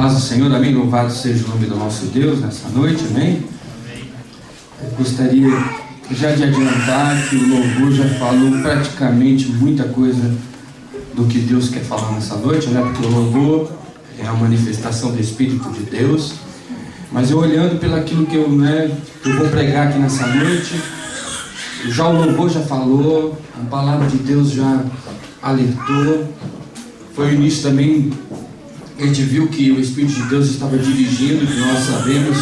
paz do Senhor, amém? Louvado seja o nome do nosso Deus nessa noite, amém? Eu gostaria já de adiantar que o louvor já falou praticamente muita coisa do que Deus quer falar nessa noite, né? Porque o louvor é a manifestação do Espírito de Deus. Mas eu olhando pelo aquilo que eu vou pregar aqui nessa noite, já o louvor já falou, a palavra de Deus já alertou. Foi o início também, a gente viu que o Espírito de Deus estava dirigindo, que nós sabemos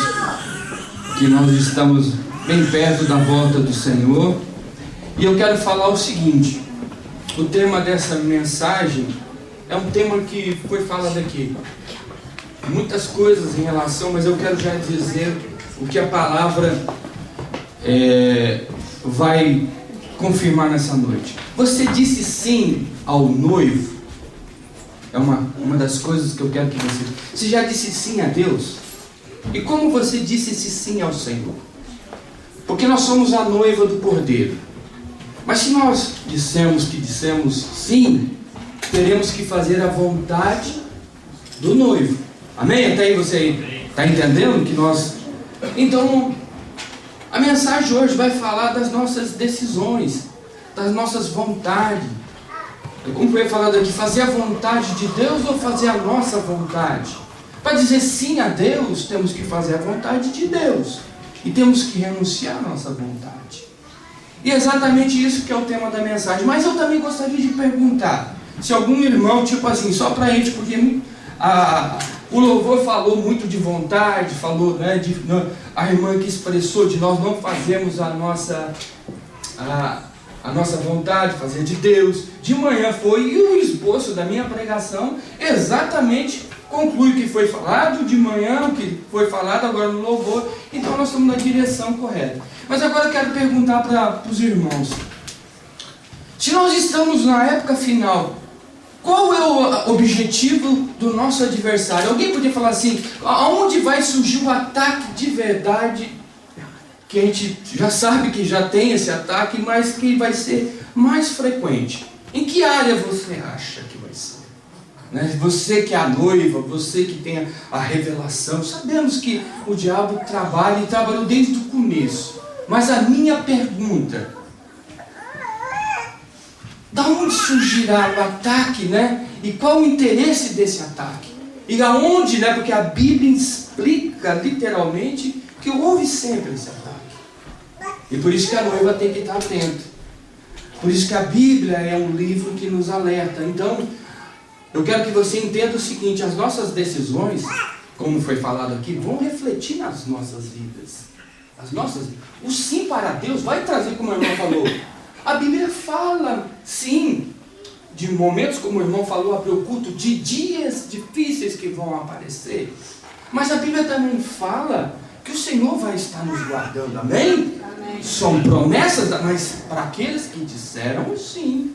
que nós estamos bem perto da volta do Senhor. E eu quero falar o seguinte: o tema dessa mensagem é um tema que foi falado aqui, muitas coisas em relação, mas eu quero já dizer o que a palavra vai confirmar nessa noite. Você disse sim ao noivo? É uma das coisas que eu quero que você já disse sim a Deus? E como você disse esse sim ao Senhor? Porque nós somos a noiva do Cordeiro. Mas se nós dissemos sim, teremos que fazer a vontade do noivo. Amém? Até aí você está entendendo que nós... Então, a mensagem hoje vai falar das nossas decisões, das nossas vontades. Como foi falado aqui, fazer a vontade de Deus ou fazer a nossa vontade? Para dizer sim a Deus, temos que fazer a vontade de Deus. E temos que renunciar à nossa vontade. E é exatamente isso que é o tema da mensagem. Mas eu também gostaria de perguntar, se algum irmão, tipo assim, só para a gente, porque o louvor falou muito de vontade, falou, a irmã que expressou de nós não fazemos a nossa vontade, fazer de Deus. De manhã foi, e o esboço da minha pregação exatamente conclui o que foi falado de manhã, o que foi falado agora no louvor. Então nós estamos na direção correta. Mas agora eu quero perguntar para os irmãos: se nós estamos na época final, qual é o objetivo do nosso adversário? Alguém podia falar assim, aonde vai surgir o ataque de verdade, que a gente já sabe que já tem esse ataque, mas que vai ser mais frequente? Em que área você acha que vai ser? Você que é a noiva, você que tem a revelação, sabemos que o diabo trabalha e trabalhou desde o começo. Mas a minha pergunta: da onde surgirá o ataque, E qual o interesse desse ataque? E aonde, Porque a Bíblia explica literalmente que houve sempre esse ataque. E por isso que a noiva tem que estar atenta. Por isso que a Bíblia é um livro que nos alerta. Então, eu quero que você entenda o seguinte: as nossas decisões, como foi falado aqui, vão refletir nas nossas vidas. O sim para Deus vai trazer, como a irmã falou. A Bíblia fala, sim, de momentos, como o irmão falou, abriu o culto, de dias difíceis que vão aparecer. Mas a Bíblia também fala que o Senhor vai estar nos guardando, amém? Amém. São promessas, mas para aqueles que disseram sim,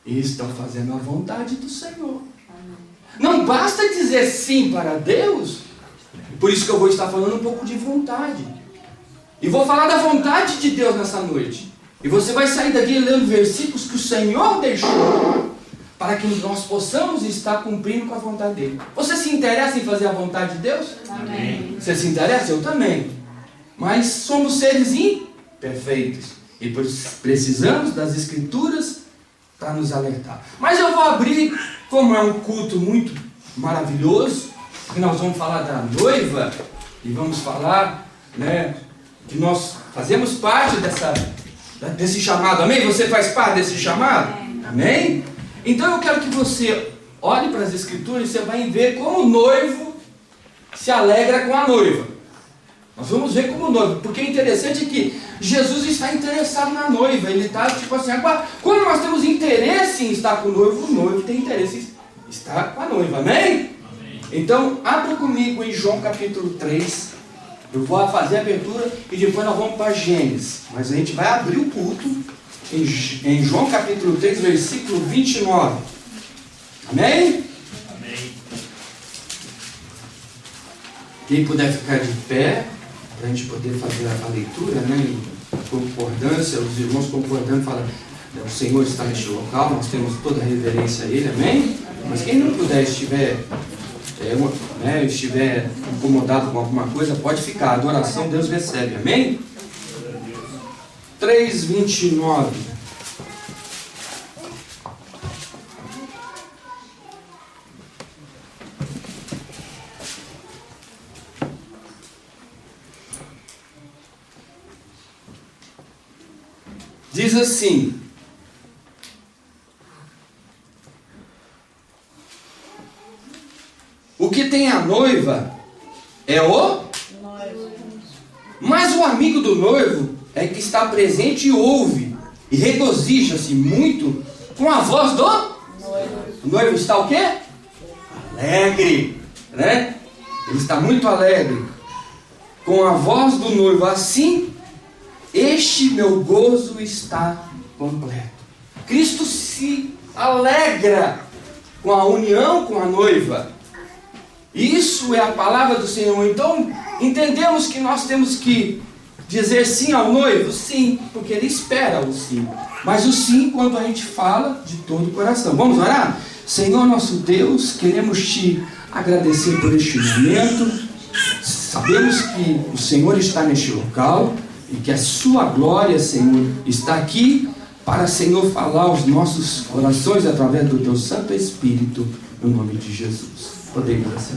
e estão fazendo a vontade do Senhor. Amém. Não basta dizer sim para Deus. Por isso que eu vou estar falando um pouco de vontade. E vou falar da vontade de Deus nessa noite. E você vai sair daqui lendo versículos que o Senhor deixou para que nós possamos estar cumprindo com a vontade dele. Você se interessa em fazer a vontade de Deus? Amém. Você se interessa? Eu também. Mas somos seres imperfeitos. E precisamos das Escrituras para nos alertar. Mas eu vou abrir, como é um culto muito maravilhoso, que nós vamos falar da noiva, e vamos falar, que nós fazemos parte desse chamado, amém? Você faz parte desse chamado? Amém? Então eu quero que você olhe para as Escrituras e você vai ver como o noivo se alegra com a noiva. Nós vamos ver como o noivo, porque o interessante é que Jesus está interessado na noiva. Ele está tipo assim, agora, quando nós temos interesse em estar com o noivo tem interesse em estar com a noiva, amém? Amém. Então abra comigo em João capítulo 3. Eu vou fazer a abertura e depois nós vamos para Gênesis. Mas a gente vai abrir o culto em João capítulo 3, versículo 29. Amém? Amém. Quem puder ficar de pé, para a gente poder fazer a leitura, em concordância, os irmãos concordando, falam: o Senhor está neste local, nós temos toda a reverência a Ele, amém? Mas quem não puder, estiver estiver incomodado com alguma coisa, pode ficar. A adoração Deus recebe. Amém? 3:29. Diz assim: o que tem a noiva é o noivo, mas o amigo do noivo é que está presente e ouve, e regozija-se muito com a voz do noivo. O noivo está o quê? Alegre, né? Ele está muito alegre com a voz do noivo. Assim, este meu gozo está completo. Cristo se alegra com a união com a noiva. Isso é a palavra do Senhor. Então, entendemos que nós temos que dizer sim ao noivo? Sim, porque ele espera o sim. Mas o sim quando a gente fala de todo o coração. Vamos orar? Senhor nosso Deus, queremos te agradecer por este momento. Sabemos que o Senhor está neste local e que a sua glória, Senhor, está aqui para, Senhor, falar aos nossos corações através do teu Santo Espírito, no nome de Jesus. Podemos assim.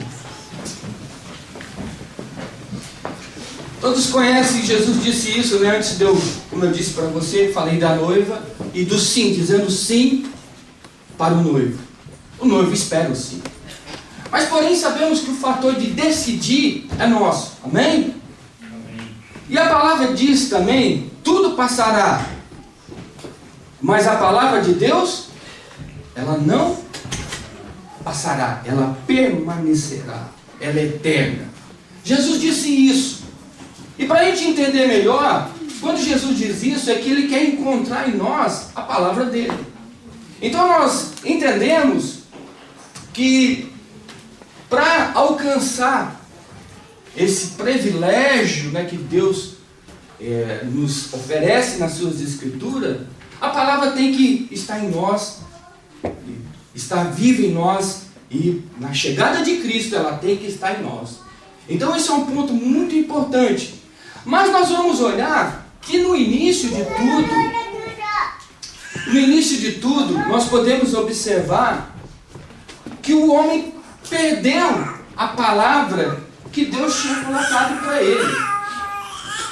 Todos conhecem, Jesus disse isso, né? Antes de eu, como eu disse para você, falei da noiva e do sim, dizendo sim para o noivo. O noivo espera o sim. Mas porém sabemos que o fator de decidir é nosso. Amém? Amém. E a palavra diz também, tudo passará. Mas a palavra de Deus, ela não passará, ela permanecerá, ela é eterna. Jesus disse isso. E para a gente entender melhor, quando Jesus diz isso, é que Ele quer encontrar em nós a palavra dEle. Então nós entendemos que para alcançar esse privilégio, né, que Deus nos oferece nas suas Escrituras, a palavra tem que estar em nós, estar viva em nós, e na chegada de Cristo ela tem que estar em nós. Então esse é um ponto muito importante. Mas nós vamos olhar que no início de tudo, nós podemos observar que o homem perdeu a palavra que Deus tinha colocado para ele.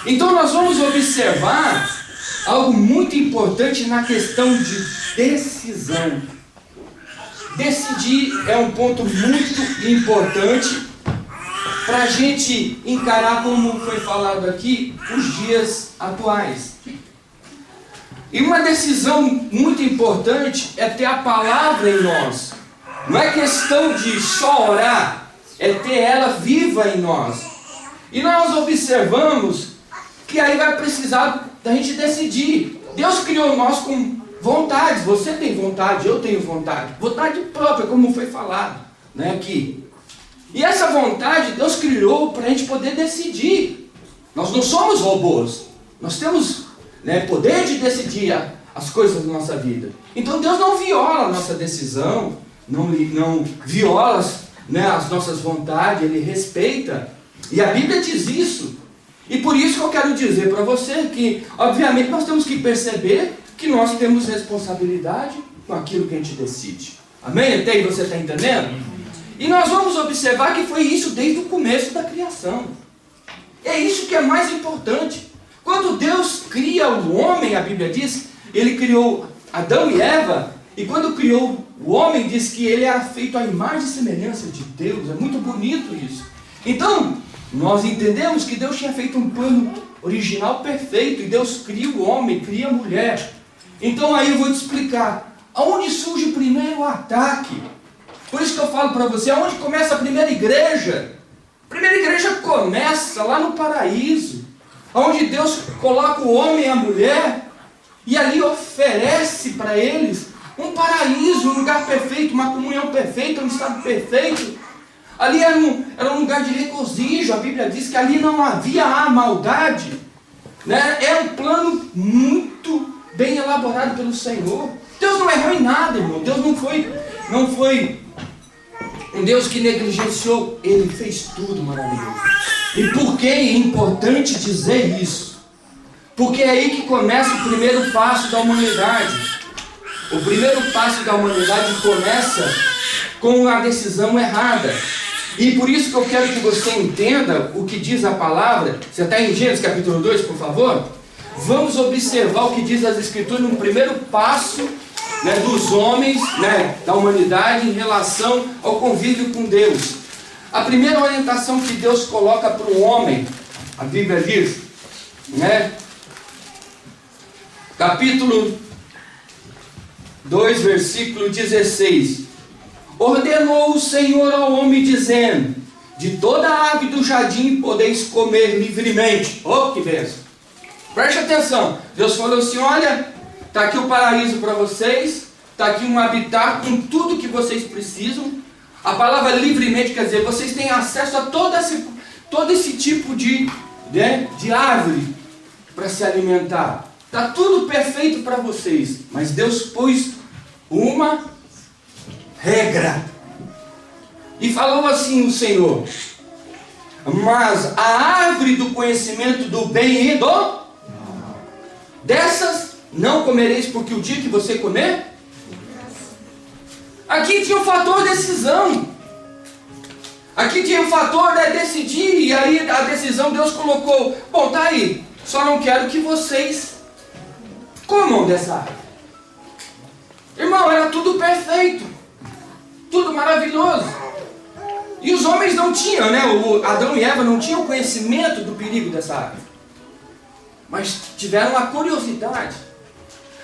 Então nós vamos observar algo muito importante na questão de decisão. Decidir é um ponto muito importante para a gente encarar, como foi falado aqui, os dias atuais. E uma decisão muito importante é ter a palavra em nós. Não é questão de só orar, é ter ela viva em nós. E nós observamos que aí vai precisar da gente decidir. Deus criou nós com vontades. Você tem vontade, eu tenho vontade. Vontade própria, como foi falado, né, aqui. E essa vontade Deus criou para a gente poder decidir. Nós não somos robôs. Nós temos, né, poder de decidir as coisas da nossa vida. Então Deus não viola a nossa decisão, não viola, né, as nossas vontades, Ele respeita. E a Bíblia diz isso. E por isso que eu quero dizer para você que, obviamente, nós temos que perceber que nós temos responsabilidade com aquilo que a gente decide. Amém? Até aí você está entendendo? E nós vamos observar que foi isso desde o começo da criação. É isso que é mais importante. Quando Deus cria o homem, a Bíblia diz, Ele criou Adão e Eva, e quando criou o homem, diz que ele era feito à imagem e semelhança de Deus. É muito bonito isso. Então, nós entendemos que Deus tinha feito um plano original perfeito, e Deus cria o homem, cria a mulher. Então aí eu vou te explicar, aonde surge o primeiro ataque. Por isso que eu falo para você, aonde começa a primeira igreja? A primeira igreja começa lá no paraíso, onde Deus coloca o homem e a mulher, e ali oferece para eles um paraíso, um lugar perfeito, uma comunhão perfeita, um estado perfeito. Ali era um lugar de regozijo. A Bíblia diz que ali não havia a maldade, né? Era um plano muito bem elaborado pelo Senhor. Deus não errou em nada, irmão. Deus não foi Um Deus que negligenciou, Ele fez tudo maravilhoso. E por que é importante dizer isso? Porque é aí que começa o primeiro passo da humanidade. O primeiro passo da humanidade começa com a decisão errada. E por isso que eu quero que você entenda o que diz a palavra. Você está em Gênesis capítulo 2, por favor? Vamos observar o que diz as Escrituras no primeiro passo, né, dos homens, né, da humanidade em relação ao convívio com Deus. A primeira orientação que Deus coloca para o homem, a Bíblia diz, né, capítulo 2, versículo 16: ordenou o Senhor ao homem, dizendo: de toda a árvore do jardim podeis comer livremente. Oh, que bênção! Preste atenção. Deus falou assim: olha, está aqui o paraíso para vocês, está aqui um habitat com tudo que vocês precisam. A palavra livremente quer dizer, vocês têm acesso a todo esse tipo de árvore para se alimentar. Está tudo perfeito para vocês. Mas Deus pôs uma regra. E falou assim o Senhor: mas a árvore do conhecimento do bem e do mal, dessas não comereis, porque o dia que você comer... Aqui tinha o fator decisão. Aqui tinha o fator decidir. E aí a decisão Deus colocou: bom, tá aí, só não quero que vocês comam dessa árvore. Irmão, era tudo perfeito, tudo maravilhoso. E os homens não tinham, né? Adão e Eva não tinham conhecimento do perigo dessa árvore, mas tiveram a curiosidade.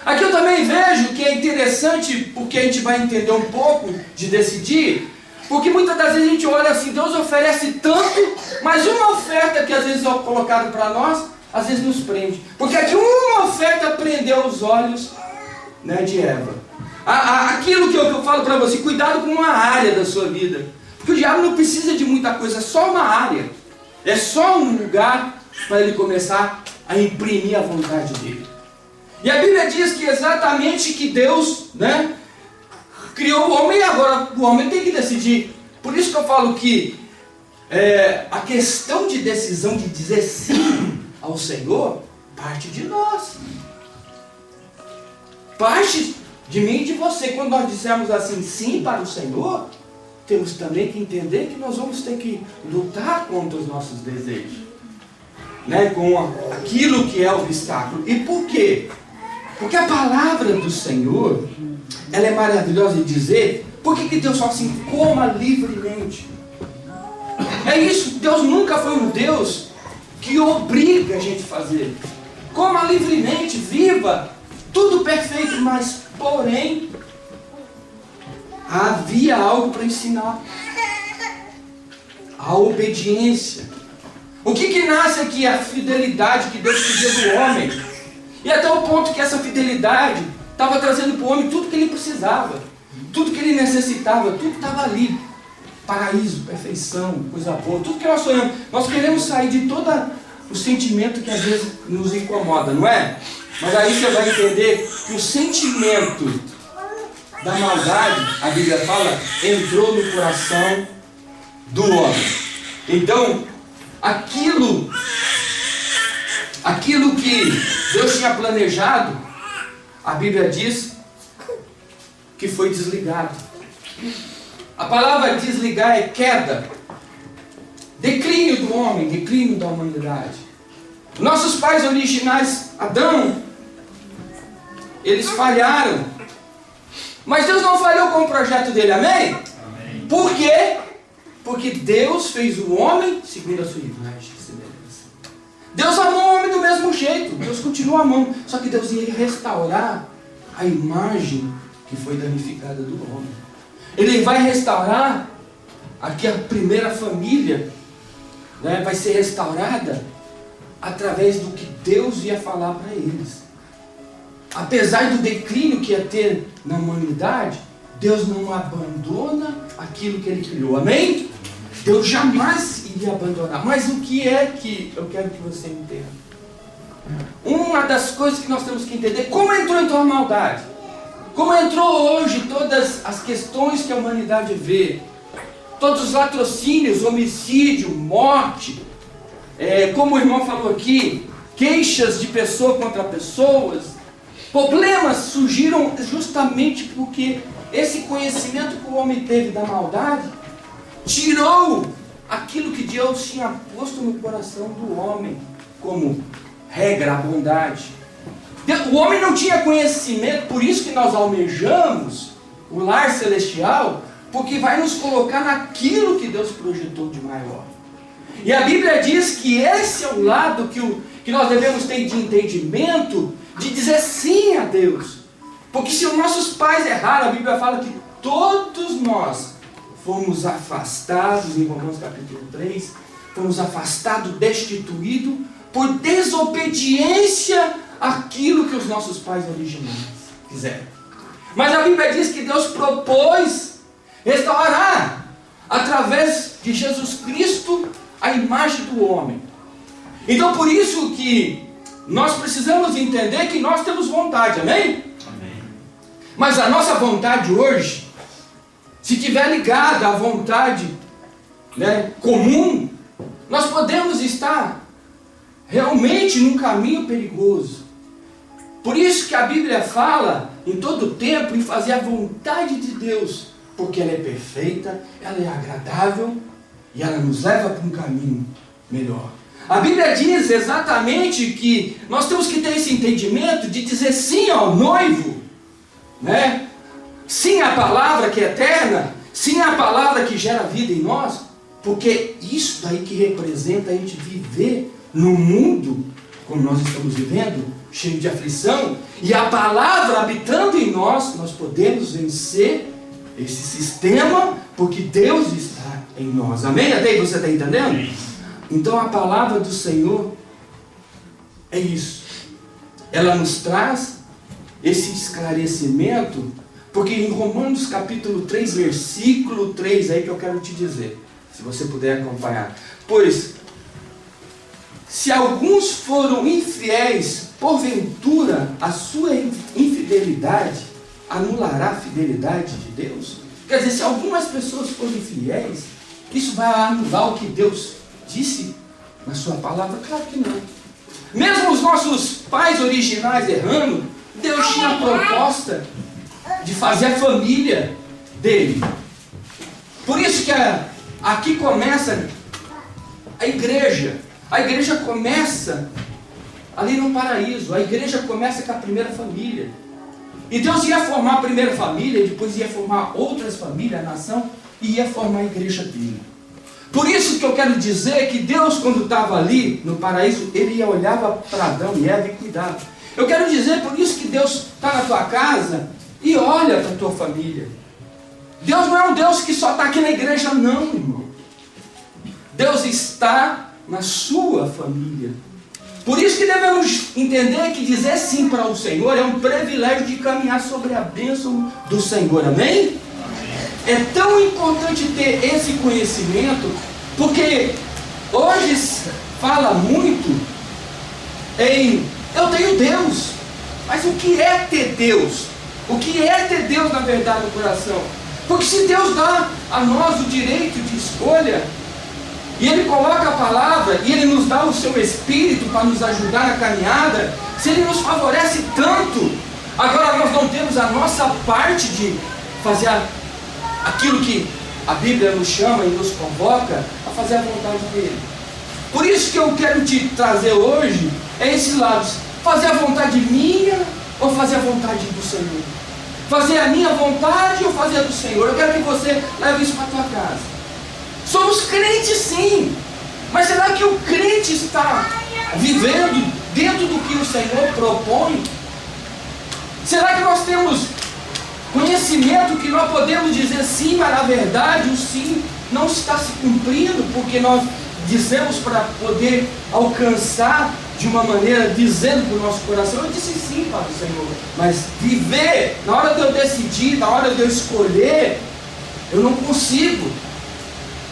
Aqui eu também vejo que é interessante, porque a gente vai entender um pouco de decidir, porque muitas das vezes a gente olha assim, Deus oferece tanto, mas uma oferta que às vezes é colocada para nós, às vezes nos prende. Porque aqui uma oferta prendeu os olhos, né, de Eva. Aquilo que eu falo para você, cuidado com uma área da sua vida. Porque o diabo não precisa de muita coisa, é só uma área. É só um lugar para ele começar a imprimir a vontade dele. E a Bíblia diz que exatamente que Deus, né, criou o homem, e agora o homem tem que decidir. Por isso que eu falo que a questão de decisão de dizer sim ao Senhor parte de nós. Parte de mim e de você. Quando nós dissermos assim sim para o Senhor, temos também que entender que nós vamos ter que lutar contra os nossos desejos, né, com aquilo que é o obstáculo. E por quê? Porque a palavra do Senhor, ela é maravilhosa de dizer. Por que Deus fala assim, coma livremente? É isso, Deus nunca foi um Deus que obriga a gente a fazer. Coma livremente, viva, tudo perfeito, mas porém, havia algo para ensinar. A obediência. O que nasce aqui? A fidelidade que Deus pedia do homem. E até o ponto que essa fidelidade estava trazendo para o homem tudo que ele precisava, tudo que ele necessitava, tudo estava ali. Paraíso, perfeição, coisa boa, tudo que nós sonhamos. Nós queremos sair de todo o sentimento que às vezes nos incomoda, não é? Mas aí você vai entender que o sentimento da maldade, a Bíblia fala, entrou no coração do homem. Então, aquilo que Deus tinha planejado, a Bíblia diz que foi desligado. A palavra desligar é queda, declínio do homem, declínio da humanidade. Nossos pais originais, Adão, eles falharam, mas Deus não falhou com o projeto dele, amém? Amém. Por quê? Porque Deus fez o homem segundo a sua imagem. Deus amou o homem do mesmo jeito, Deus continua amando, só que Deus ia restaurar a imagem que foi danificada do homem. Ele vai restaurar aqui a primeira família, né, vai ser restaurada através do que Deus ia falar para eles. Apesar do declínio que ia ter na humanidade, Deus não abandona aquilo que Ele criou, amém? Deus jamais iria abandonar. Mas o que é que eu quero que você entenda? Uma das coisas que nós temos que entender, como entrou então a maldade? Como entrou hoje todas as questões que a humanidade vê? todos os latrocínios, homicídio, morte, como o irmão falou aqui, queixas de pessoa contra pessoas, problemas surgiram justamente porque esse conhecimento que o homem teve da maldade tirou aquilo que Deus tinha posto no coração do homem como regra, a bondade. O homem não tinha conhecimento, por isso que nós almejamos o lar celestial, porque vai nos colocar naquilo que Deus projetou de maior. E a Bíblia diz que esse é o lado que nós devemos ter de entendimento, de dizer sim a Deus. Porque se os nossos pais erraram, a Bíblia fala que todos nós fomos afastados, em Romanos capítulo 3, fomos afastados, destituídos, por desobediência àquilo que os nossos pais originais fizeram. Mas a Bíblia diz que Deus propôs restaurar, através de Jesus Cristo, a imagem do homem. Então por isso que nós precisamos entender que nós temos vontade, amém? Amém. Mas a nossa vontade hoje, se estiver ligada à vontade comum, nós podemos estar realmente num caminho perigoso. Por isso que a Bíblia fala em todo tempo em fazer a vontade de Deus, porque ela é perfeita, ela é agradável e ela nos leva para um caminho melhor. A Bíblia diz exatamente que nós temos que ter esse entendimento de dizer sim ao noivo, né? Sim à palavra que é eterna, sim à palavra que gera vida em nós, porque isso daí que representa a gente viver no mundo como nós estamos vivendo, cheio de aflição, e a palavra habitando em nós, nós podemos vencer esse sistema, porque Deus está em nós. Amém? Até aí você está entendendo? Então a palavra do Senhor é isso. Ela nos traz esse esclarecimento, porque em Romanos capítulo 3, versículo 3, aí que eu quero te dizer, se você puder acompanhar. Pois, se alguns foram infiéis, porventura a sua infidelidade anulará a fidelidade de Deus? Quer dizer, se algumas pessoas forem infiéis, isso vai anular o que Deus disse na sua palavra? Claro que não. Mesmo os nossos pais originais errando, Deus tinha a proposta de fazer a família dele. Por isso que aqui começa a igreja. A igreja começa ali no paraíso. A igreja começa com a primeira família. E Deus ia formar a primeira família, e depois ia formar outras famílias, a nação, e ia formar a igreja dele. Por isso que eu quero dizer que Deus, quando estava ali no paraíso, ele olhava para Adão e Eva e cuidava. Eu quero dizer, por isso que Deus está na tua casa e olha para a tua família. Deus não é um Deus que só está aqui na igreja, não, irmão. Deus está na sua família. Por isso que devemos entender que dizer sim para o Senhor é um privilégio de caminhar sobre a bênção do Senhor, amém? É tão importante ter esse conhecimento, porque hoje fala muito em eu tenho Deus, mas o que é ter Deus? O que é ter Deus na verdade no coração? Porque se Deus dá a nós o direito de escolha, e Ele coloca a palavra, e Ele nos dá o seu Espírito para nos ajudar na caminhada, se Ele nos favorece tanto, agora nós não temos a nossa parte de fazer aquilo que a Bíblia nos chama e nos convoca a fazer a vontade dEle. Por isso que eu quero te trazer hoje é esse lado, fazer a vontade minha ou fazer a vontade do Senhor? Fazer a minha vontade ou fazer a do Senhor? Eu quero que você leve isso para a tua casa. Somos crentes sim, mas será que o crente está vivendo dentro do que o Senhor propõe? Será que nós temos conhecimento que nós podemos dizer sim, mas na verdade o sim não está se cumprindo, porque nós dizemos para poder alcançar de uma maneira, dizendo para o nosso coração, eu disse sim para o Senhor, mas viver, na hora de eu decidir, na hora de eu escolher, eu não consigo.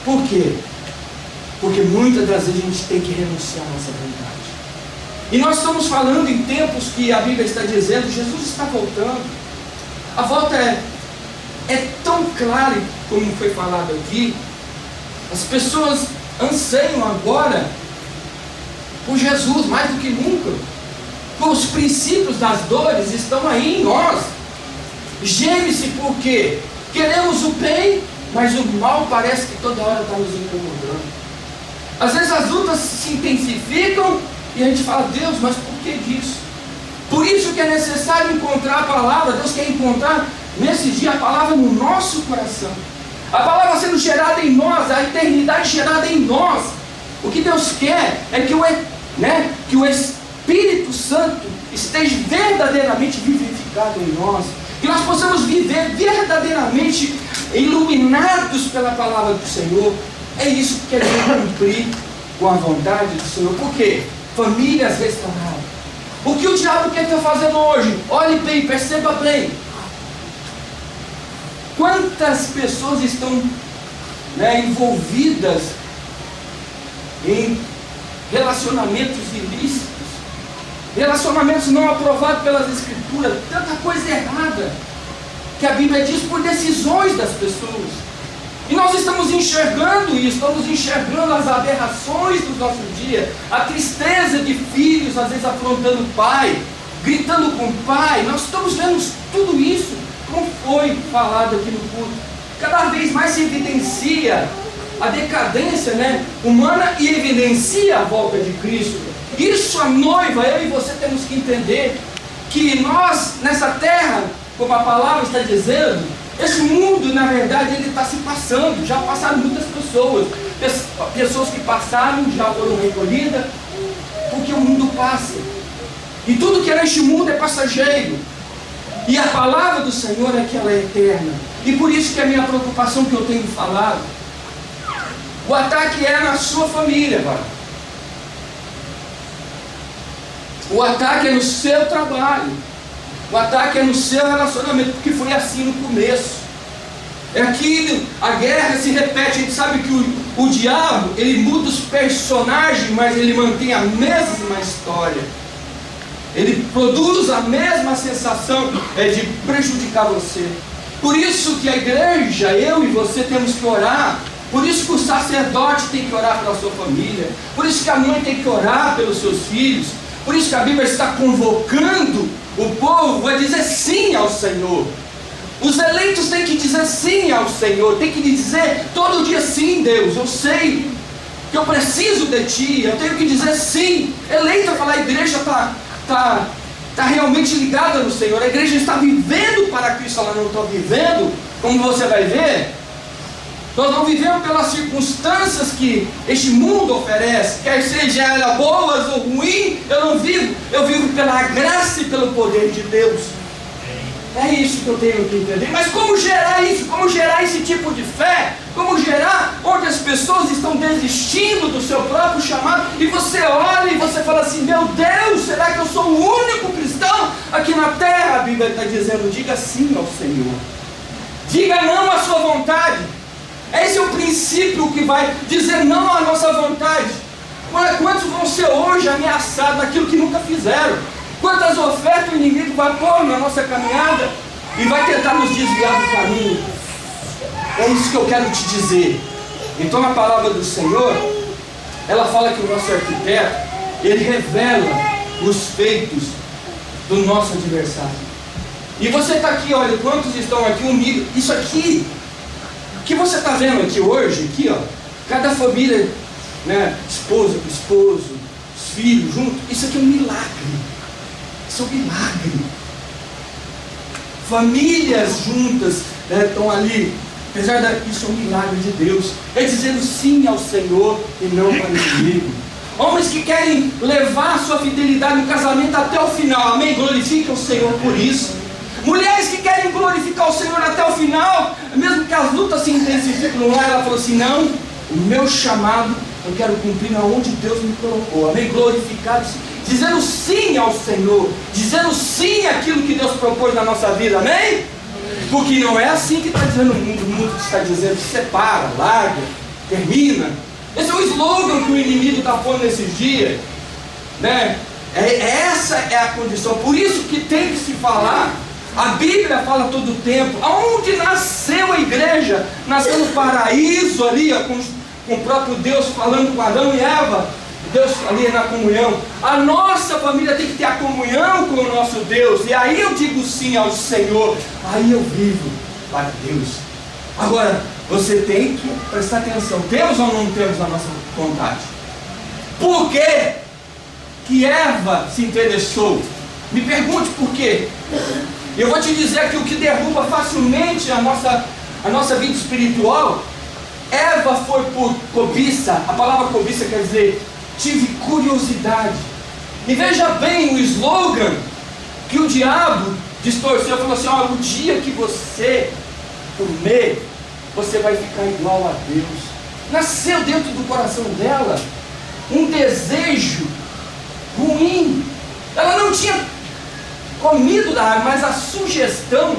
Por quê? Porque muitas das vezes a gente tem que renunciar a nossa vontade. E nós estamos falando em tempos que a Bíblia está dizendo, Jesus está voltando. A volta é tão clara, como foi falado aqui, As pessoas anseiam agora por Jesus mais do que nunca. Os princípios das dores estão aí em nós. Geme-se porque queremos o bem, mas o mal parece que toda hora está nos incomodando. Às vezes as lutas se intensificam e a gente fala: Deus, mas por que disso? Por isso que é necessário encontrar a palavra. Deus quer encontrar nesse dia a palavra no nosso coração. A palavra sendo gerada em nós, a eternidade gerada em nós. O que Deus quer é que o Espírito Santo esteja verdadeiramente vivificado em nós. Que nós possamos viver verdadeiramente iluminados pela palavra do Senhor. É isso que queremos cumprir com a vontade do Senhor. Por quê? Famílias restauradas. O que o diabo quer estar fazendo hoje? Olhe bem, perceba bem. Quantas pessoas estão envolvidas em relacionamentos ilícitos, relacionamentos não aprovados pelas Escrituras, tanta coisa errada que a Bíblia diz por decisões das pessoas. E nós estamos enxergando isso, estamos enxergando as aberrações do nosso dia, a tristeza de filhos, às vezes afrontando o pai, gritando com o pai. Nós estamos vendo tudo isso, como foi falado aqui no culto. Cada vez mais se evidencia a decadência humana e evidencia a volta de Cristo. Isso a noiva, eu e você temos que entender que nós, nessa terra, como a palavra está dizendo, esse mundo, na verdade, ele está se passando. Já passaram muitas pessoas. Pessoas que passaram, já foram recolhidas, porque o mundo passa. E tudo que é neste mundo é passageiro. E a palavra do Senhor é que ela é eterna. E por isso que é a minha preocupação que eu tenho falado. O ataque é na sua família, vai. O ataque é no seu trabalho. O ataque é no seu relacionamento, porque foi assim no começo. É aquilo, a guerra se repete. A gente sabe que o diabo, ele muda os personagens, mas ele mantém a mesma história. Ele produz a mesma sensação de prejudicar você. Por isso que a igreja, eu e você temos que orar. Por isso que o sacerdote tem que orar pela sua família. Por isso que a mãe tem que orar pelos seus filhos. Por isso que a Bíblia está convocando o povo a dizer sim ao Senhor. Os eleitos têm que dizer sim ao Senhor. Tem que dizer todo dia: sim, Deus, eu sei que eu preciso de Ti. Eu tenho que dizer sim. Eleito a falar, a igreja está realmente ligada no Senhor. A igreja está vivendo para Cristo. Ela não está vivendo, como você vai ver. Nós não vivemos pelas circunstâncias que este mundo oferece, quer seja ela boas ou ruim, eu não vivo, eu vivo pela graça e pelo poder de Deus. É isso que eu tenho que entender. Mas como gerar isso? Como gerar esse tipo de fé? Como gerar onde as pessoas estão desistindo do seu próprio chamado, e você olha e você fala assim: meu Deus, será que eu sou o único cristão aqui na terra? A Bíblia está dizendo: diga sim ao Senhor, diga não à sua vontade. Esse é o princípio que vai dizer não à nossa vontade. Quantos vão ser hoje ameaçados naquilo que nunca fizeram? Quantas ofertas o inimigo vai pôr na nossa caminhada e vai tentar nos desviar do caminho? É isso que eu quero te dizer. Então a palavra do Senhor, ela fala que o nosso arquiteto, ele revela os feitos do nosso adversário. E você está aqui, olha, quantos estão aqui unidos? Isso aqui que você está vendo aqui hoje, aqui, ó, cada família, esposa com esposo, os filhos juntos, isso aqui é um milagre. Isso é um milagre. Famílias juntas estão ali, apesar disso é um milagre de Deus. É dizendo sim ao Senhor e não para o inimigo. Homens que querem levar a sua fidelidade no casamento até o final, amém? Glorifiquem o Senhor por isso. Mulheres que querem glorificar o Senhor até o final, mesmo que as lutas se intensifiquem no lar, ela falou assim: não, o meu chamado eu quero cumprir aonde Deus me colocou, amém? Glorificado, dizendo sim ao Senhor, dizendo sim àquilo que Deus propôs na nossa vida, amém? Porque não é assim que está dizendo o mundo está dizendo: separa, larga, termina. Esse é o slogan que o inimigo está pondo nesses dias, essa é a condição. Por isso que tem que se falar. A Bíblia fala todo o tempo. Aonde nasceu a igreja? Nasceu no paraíso ali, com com o próprio Deus falando com Adão e Eva, Deus ali na comunhão. A nossa família tem que ter a comunhão com o nosso Deus, e aí eu digo sim ao Senhor, aí eu vivo para Deus. Agora, você tem que prestar atenção, temos ou não temos a nossa vontade? Por que que Eva se interessou? Me pergunte por quê. Eu vou te dizer que o que derruba facilmente a nossa vida espiritual, Eva foi por cobiça. A palavra cobiça quer dizer, tive curiosidade. E veja bem o slogan que o diabo distorceu, falou assim: ó, o dia que você comer, você vai ficar igual a Deus. Nasceu dentro do coração dela um desejo ruim. Ela não tinha comido da árvore, mas a sugestão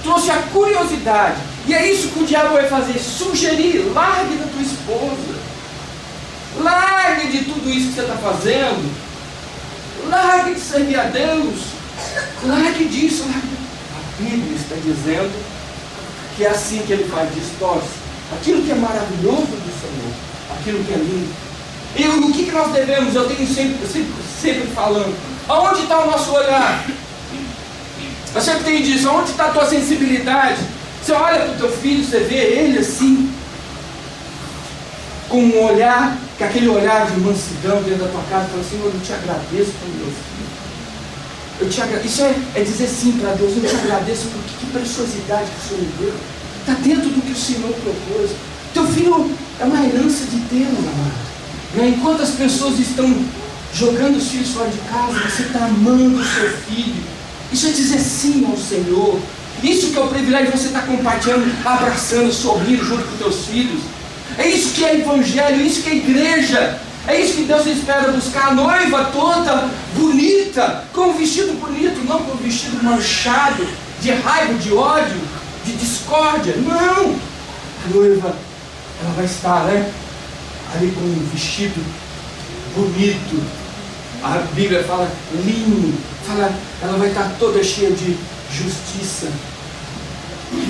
trouxe a curiosidade. E é isso que o diabo vai fazer: sugerir, largue da tua esposa, largue de tudo isso que você está fazendo, largue de servir a Deus, largue disso, largue. A Bíblia está dizendo que é assim que ele faz, distorce aquilo que é maravilhoso do Senhor, aquilo que é lindo. E o que nós devemos, eu tenho sempre falando, aonde está o nosso olhar? Eu sempre tenho disso, aonde está a tua sensibilidade? Você olha para o teu filho, você vê ele assim, com um olhar, que aquele olhar de mansidão dentro da tua casa, fala assim: eu te agradeço pelo meu filho. Eu te agradeço. Isso é dizer sim para Deus: eu te agradeço por que preciosidade que o Senhor me deu. Está dentro do que o Senhor propôs. Teu filho é uma herança de Deus, amado. Enquanto as pessoas estão jogando os filhos fora de casa, você está amando o seu filho. Isso é dizer sim ao Senhor. Isso que é o privilégio de você estar compartilhando, abraçando, sorrindo junto com teus filhos. É isso que é evangelho, é isso que é igreja. É isso que Deus espera buscar. A noiva toda bonita, com um vestido bonito, não com um vestido manchado de raiva, de ódio, de discórdia. Não! A noiva, ela vai estar, ali com um vestido bonito. A Bíblia fala linho, ela vai estar toda cheia de justiça.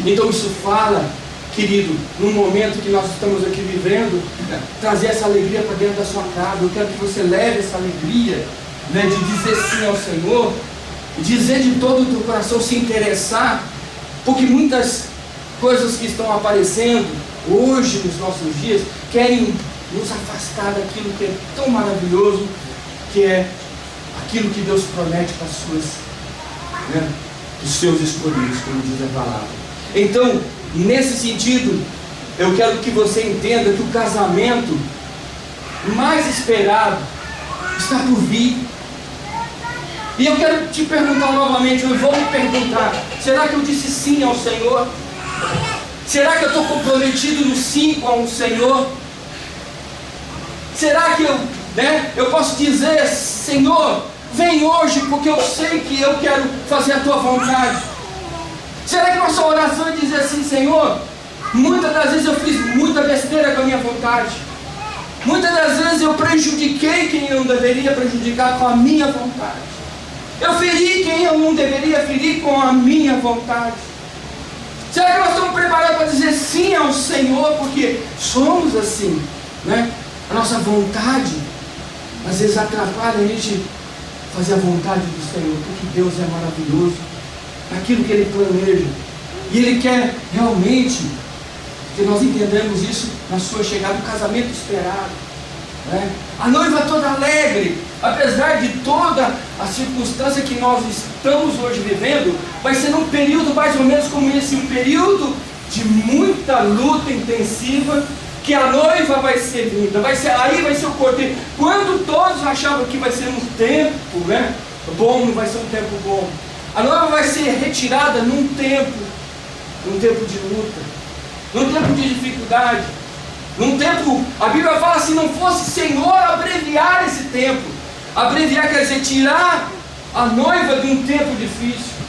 Então isso fala, querido, num momento que nós estamos aqui vivendo, trazer essa alegria para dentro da sua casa. Eu quero que você leve essa alegria, de dizer sim ao Senhor, dizer de todo o teu coração, se interessar, porque muitas coisas que estão aparecendo hoje nos nossos dias querem nos afastar daquilo que é tão maravilhoso, que é aquilo que Deus promete para os seus escolhidos, como diz a palavra. Então, nesse sentido, eu quero que você entenda que o casamento mais esperado está por vir. E eu quero te perguntar novamente, eu vou me perguntar: será que eu disse sim ao Senhor? Será que eu estou comprometido no sim com o Senhor? Será que eu posso dizer: Senhor, vem hoje porque eu sei que eu quero fazer a tua vontade? Será que nossa oração é dizer assim: Senhor, muitas das vezes eu fiz muita besteira com a minha vontade, muitas das vezes eu prejudiquei quem eu não deveria prejudicar com a minha vontade, eu feri quem eu não deveria ferir com a minha vontade? Será que nós estamos preparados para dizer sim ao Senhor? Porque somos assim, A nossa vontade às vezes atrapalha a gente fazer a vontade do Senhor, porque Deus é maravilhoso naquilo que Ele planeja, e Ele quer realmente que nós entendamos isso na sua chegada, o casamento esperado, a noiva toda alegre, apesar de toda a circunstância que nós estamos hoje vivendo, vai ser um período mais ou menos como esse, um período de muita luta intensiva, que a noiva vai ser vinda, aí vai ser o cortejo. Quando todos achavam que vai ser um tempo bom, não vai ser um tempo bom, a noiva vai ser retirada num tempo de luta, num tempo de dificuldade, num tempo, a Bíblia fala: se não fosse Senhor abreviar esse tempo. Abreviar quer dizer tirar a noiva de um tempo difícil.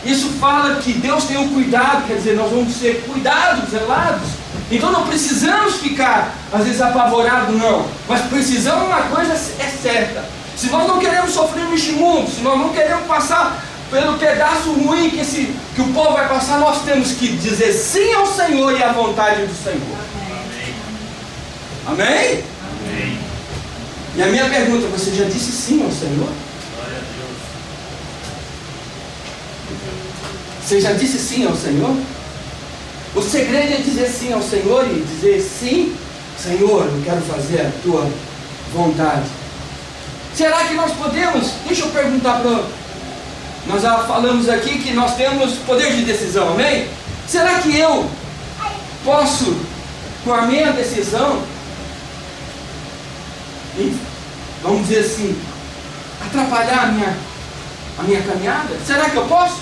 Isso fala que Deus tem um cuidado, quer dizer, nós vamos ser cuidados, zelados. Então não precisamos ficar, às vezes, apavorados, não. Mas precisamos, uma coisa é certa: se nós não queremos sofrer neste mundo, se nós não queremos passar pelo pedaço ruim que o povo vai passar, nós temos que dizer sim ao Senhor e à vontade do Senhor. Amém? Amém. E a minha pergunta, você já disse sim ao Senhor? Glória a Deus. Você já disse sim ao Senhor? O segredo é dizer sim ao Senhor e dizer sim, Senhor, eu quero fazer a tua vontade. Será que nós podemos? Deixa eu perguntar para... Nós já falamos aqui que nós temos poder de decisão, amém? Será que eu posso, com a minha decisão, vamos dizer assim, atrapalhar a minha caminhada? Será que eu posso?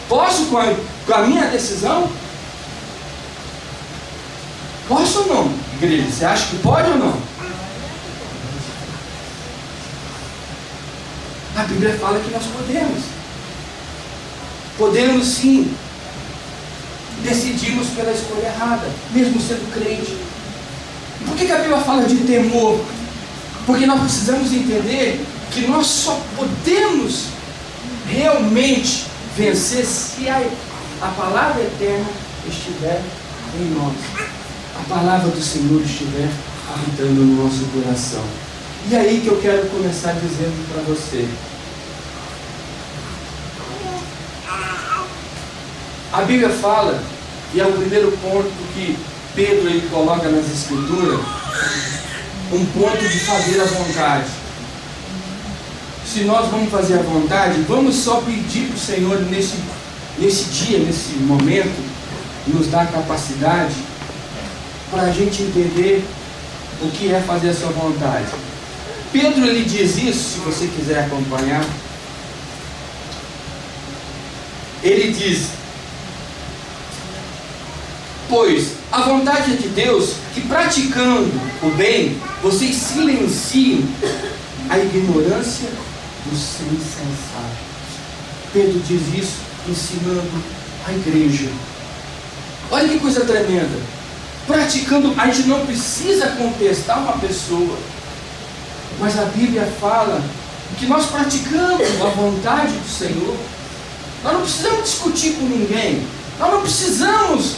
Posso com a minha decisão? Posso ou não, igreja? Você acha que pode ou não? A Bíblia fala que nós podemos. Podemos sim. Decidimos pela escolha errada, mesmo sendo crente. Por que a Bíblia fala de temor? Porque nós precisamos entender que nós só podemos realmente vencer se a palavra eterna estiver em nós. A palavra do Senhor estiver habitando no nosso coração. E aí que eu quero começar dizendo para você. A Bíblia fala, e é o primeiro ponto que Pedro ele coloca nas Escrituras, um ponto de fazer a vontade. Se nós vamos fazer a vontade, vamos só pedir para o Senhor nesse dia, nesse momento, nos dar capacidade para a gente entender o que é fazer a sua vontade. Pedro ele diz isso, se você quiser acompanhar. Ele diz: pois a vontade é de Deus que, praticando o bem, vocês silenciam a ignorância dos insensatos. Pedro diz isso ensinando a igreja. Olha que coisa tremenda. Praticando, a gente não precisa contestar uma pessoa, mas a Bíblia fala que nós praticamos a vontade do Senhor. Nós não precisamos discutir com ninguém, nós não precisamos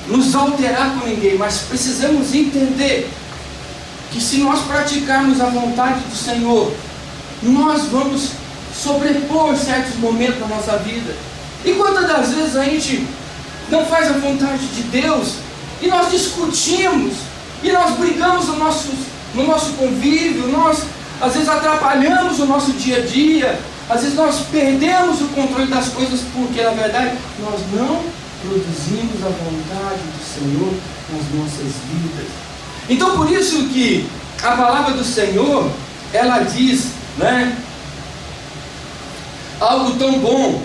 nos alterar com ninguém, mas precisamos entender que se nós praticarmos a vontade do Senhor, nós vamos sobrepor certos momentos da nossa vida. E quantas das vezes a gente não faz a vontade de Deus e nós discutimos e nós brigamos no nosso convívio, nós às vezes atrapalhamos o nosso dia a dia, às vezes nós perdemos o controle das coisas porque na verdade nós não produzimos a vontade do Senhor nas nossas vidas. Então por isso que a palavra do Senhor, ela diz, né, algo tão bom: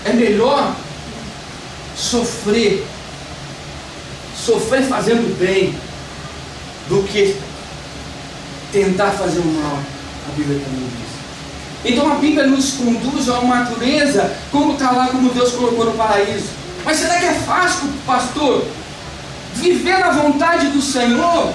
é melhor sofrer fazendo bem do que tentar fazer o mal. A Bíblia também diz. Então a Bíblia nos conduz a uma natureza como está lá, como Deus colocou no paraíso. Mas será que é fácil, pastor, viver na vontade do Senhor?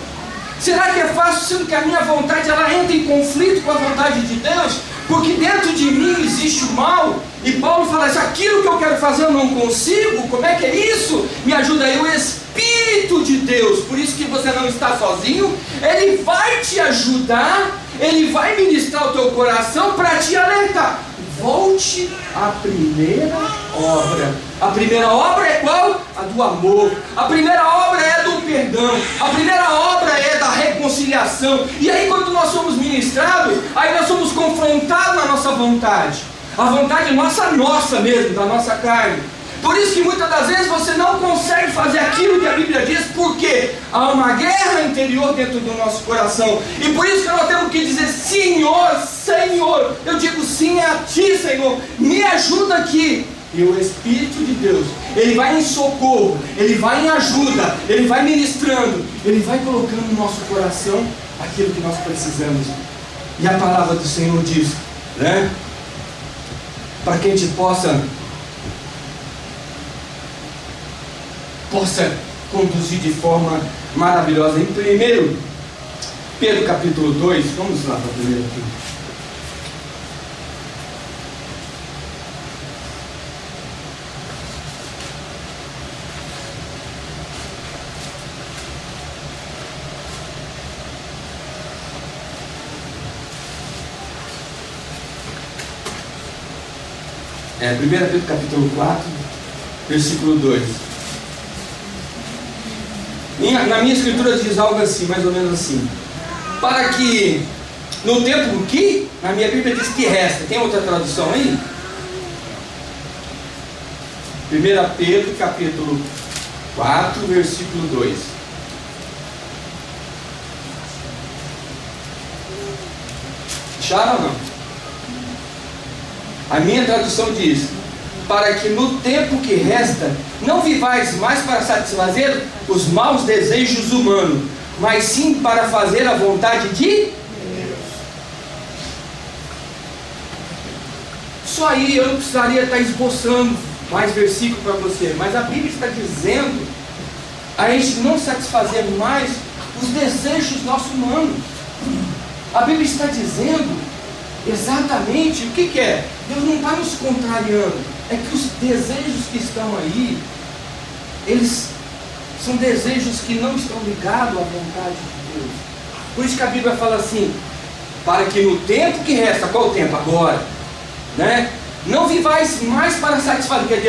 Será que é fácil, sendo que a minha vontade ela entra em conflito com a vontade de Deus? Porque dentro de mim existe o mal, e Paulo fala assim: aquilo que eu quero fazer eu não consigo. Como é que é isso? Me ajuda aí o Espírito de Deus. Por isso que você não está sozinho. Ele vai te ajudar, Ele vai ministrar o teu coração para te alertar. Volte à primeira obra. A primeira obra é qual? A do amor. A primeira obra é do perdão. A primeira obra é da reconciliação. E aí quando nós somos ministrados, aí nós somos confrontados na nossa vontade. A vontade nossa mesmo, da nossa carne. Por isso que muitas das vezes você não consegue fazer aquilo que a Bíblia diz, porque há uma guerra interior dentro do nosso coração. E por isso que nós temos que dizer: Senhor, Senhor, eu digo sim a Ti, Senhor, me ajuda aqui. E o Espírito de Deus, Ele vai em socorro, Ele vai em ajuda, Ele vai ministrando, Ele vai colocando no nosso coração aquilo que nós precisamos. E a palavra do Senhor diz, né, para que a gente possa conduzir de forma maravilhosa. Em 1 Pedro capítulo 2, vamos lá para primeiro aqui. 1 Pedro capítulo 4, versículo 2. Na minha escritura diz algo assim, mais ou menos assim: para que no tempo que, na minha Bíblia diz que resta. Tem outra tradução aí? 1 Pedro capítulo 4, versículo 2. Acharam ou não? A minha tradução diz: para que no tempo que resta não vivais mais para satisfazer os maus desejos humanos, mas sim para fazer a vontade de Deus. Só aí eu não precisaria estar esboçando mais versículo para você, mas a Bíblia está dizendo a gente não satisfazer mais os desejos nossos humanos. A Bíblia está dizendo exatamente o que é. Deus não está nos contrariando, é que os desejos que estão aí, eles são desejos que não estão ligados à vontade de Deus. Por isso que a Bíblia fala assim: para que no tempo que resta, qual o tempo? Agora, né? Não vivais mais para satisfazer, porque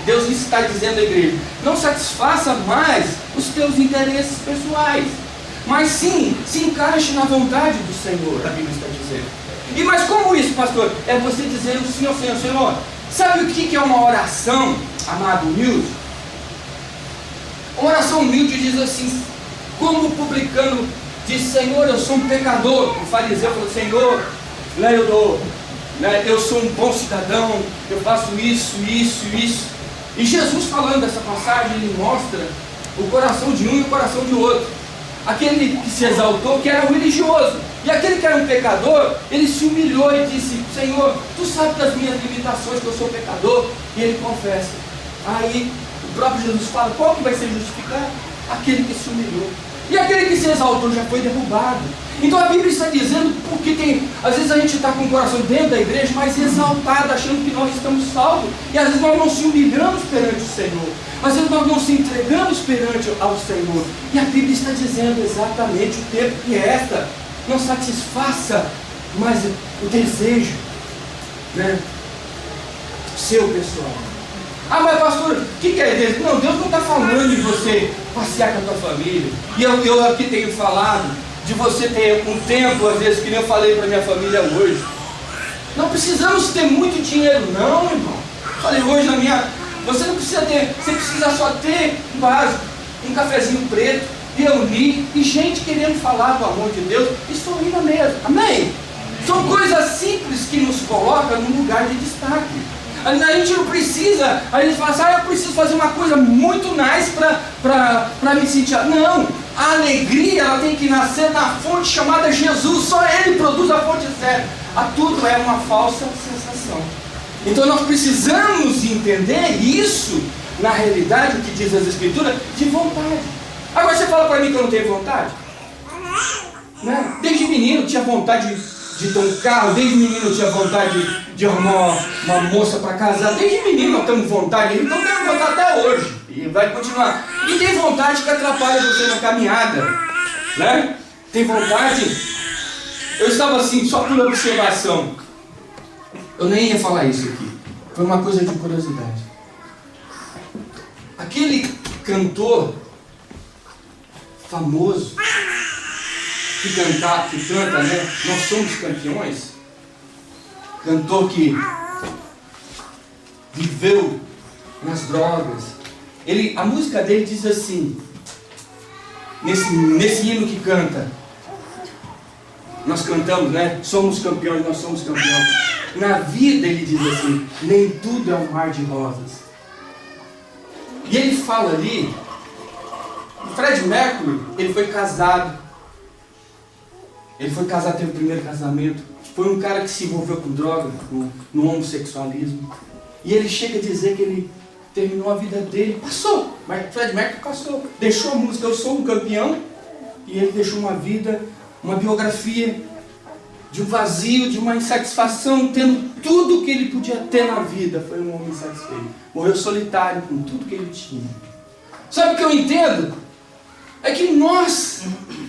Deus está dizendo à igreja: não satisfaça mais os teus interesses pessoais, mas sim, se encaixe na vontade do Senhor, a Bíblia está dizendo. E mas como isso, pastor? É você dizendo sim ao Senhor: Senhor, sabe o que é uma oração, amado humilde? Uma oração humilde diz assim, como o publicano diz: Senhor, eu sou um pecador. O fariseu falou: Senhor, eu sou um bom cidadão, eu faço isso. E Jesus, falando dessa passagem, ele mostra o coração de um e o coração de outro. Aquele que se exaltou, que era um religioso, e aquele que era um pecador, ele se humilhou e disse: Senhor, tu sabes das minhas limitações, que eu sou pecador. E ele confessa. Aí o próprio Jesus fala: qual que vai ser justificado? Aquele que se humilhou. E aquele que se exaltou já foi derrubado. Então a Bíblia está dizendo, porque às vezes a gente está com o coração dentro da igreja, mas exaltado, achando que nós estamos salvos. E às vezes nós não se humilhamos perante o Senhor, às vezes nós não se entregamos perante ao Senhor. E a Bíblia está dizendo exatamente o tempo que resta. Não satisfaça mais o desejo, né, seu pessoal. Ah, mas pastor, o que é Deus? Não, Deus não está falando de você passear com a tua família. E eu aqui tenho falado de você ter um tempo, às vezes, que nem eu falei para minha família hoje. Não precisamos ter muito dinheiro, não, irmão. Falei hoje na minha... Você não precisa ter, você precisa só ter um básico, um cafezinho preto, reunir, e gente querendo falar do amor de Deus e sorrir na mesa. Amém? São coisas simples que nos colocam num lugar de destaque. A gente não precisa, a gente fala assim: eu preciso fazer uma coisa muito nice para me sentir. Não, a alegria ela tem que nascer na fonte chamada Jesus. Só Ele produz a fonte certa. A tudo é uma falsa sensação. Então nós precisamos entender isso, na realidade, o que diz as Escrituras, de vontade. Agora você fala para mim que eu não tenho vontade? Né? Desde menino tinha vontade de ter um carro, desde menino eu tinha vontade de arrumar uma moça para casar, desde menino nós temos vontade, então temos vontade até hoje, e vai continuar. E tem vontade que atrapalha você na caminhada, né? Tem vontade. Eu estava assim, só por observação, eu nem ia falar isso aqui, foi uma coisa de curiosidade. Aquele cantor famoso que canta, né? Nós somos campeões. Cantor que viveu nas drogas. A música dele diz assim, nesse hino que canta, nós cantamos, né? Somos campeões, nós somos campeões. Na vida ele diz assim: nem tudo é um mar de rosas. E ele fala ali, Fred Mercury, ele foi casado. Ele foi casado, teve o primeiro casamento. Foi um cara que se envolveu com droga, no homossexualismo. E ele chega a dizer que ele terminou a vida dele. Passou, mas Fred Mercury passou. Deixou a música Eu Sou um Campeão. E ele deixou uma vida, uma biografia de um vazio, de uma insatisfação, tendo tudo que ele podia ter na vida. Foi um homem insatisfeito. Morreu solitário com tudo que ele tinha. Sabe o que eu entendo? É que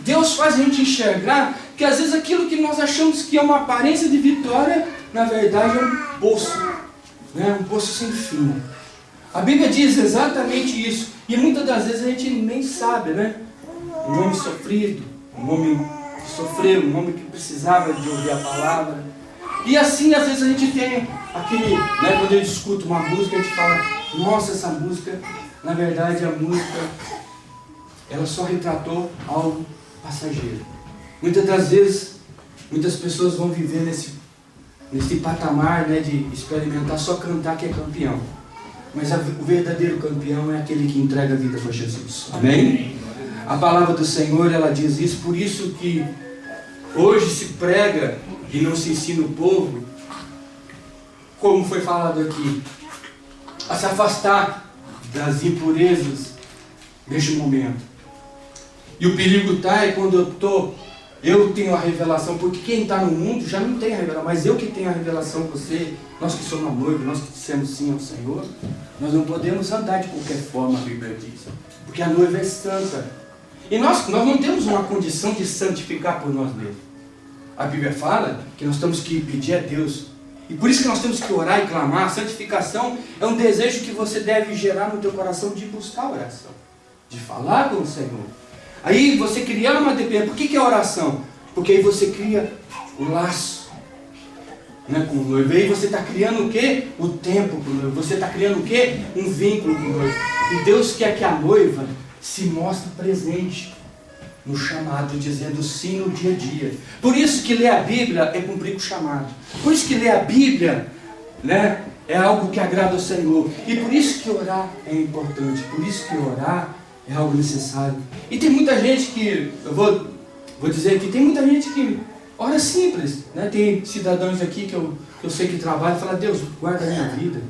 Deus faz a gente enxergar que às vezes aquilo que nós achamos que é uma aparência de vitória, na verdade é um poço né? Um poço sem fim. A Bíblia diz exatamente isso. E muitas das vezes a gente nem sabe, né? Um homem sofrido, um homem que sofreu, um homem que precisava de ouvir a palavra. E assim, às vezes a gente tem aquele, né? Quando a gente escuta uma música, a gente fala, nossa, essa música, na verdade a música, ela só retratou algo passageiro. Muitas das vezes, muitas pessoas vão viver nesse patamar, né, de experimentar só cantar que é campeão. Mas o verdadeiro campeão é aquele que entrega a vida para Jesus. Amém? A palavra do Senhor, ela diz isso, por isso que hoje se prega e não se ensina o povo, como foi falado aqui, a se afastar das impurezas deste momento. E o perigo está é quando eu tenho a revelação, porque quem está no mundo já não tem a revelação, mas eu que tenho a revelação, você, nós que somos noivo, nós que dissemos sim ao Senhor, nós não podemos andar de qualquer forma, a Bíblia diz, porque a noiva é santa. E nós não temos uma condição de santificar por nós mesmos. A Bíblia fala que nós temos que pedir a Deus, e por isso que nós temos que orar e clamar. A santificação é um desejo que você deve gerar no teu coração de buscar a oração, de falar com o Senhor. Aí você criar uma dependência. Por que é oração? Porque aí você cria o laço, né, com o noivo. Aí você está criando o quê? O tempo com o noivo. Você está criando o quê? Um vínculo com o noivo. E Deus quer que a noiva se mostre presente no chamado, dizendo sim no dia a dia. Por isso que ler a Bíblia é cumprir com o chamado. Por isso que ler a Bíblia, né, é algo que agrada ao Senhor. E por isso que orar é importante. Por isso que orar é algo necessário. E tem muita gente que, eu vou dizer aqui, tem muita gente que ora simples, né? Tem cidadãos aqui que eu sei que trabalham e falam, Deus, guarda a minha vida.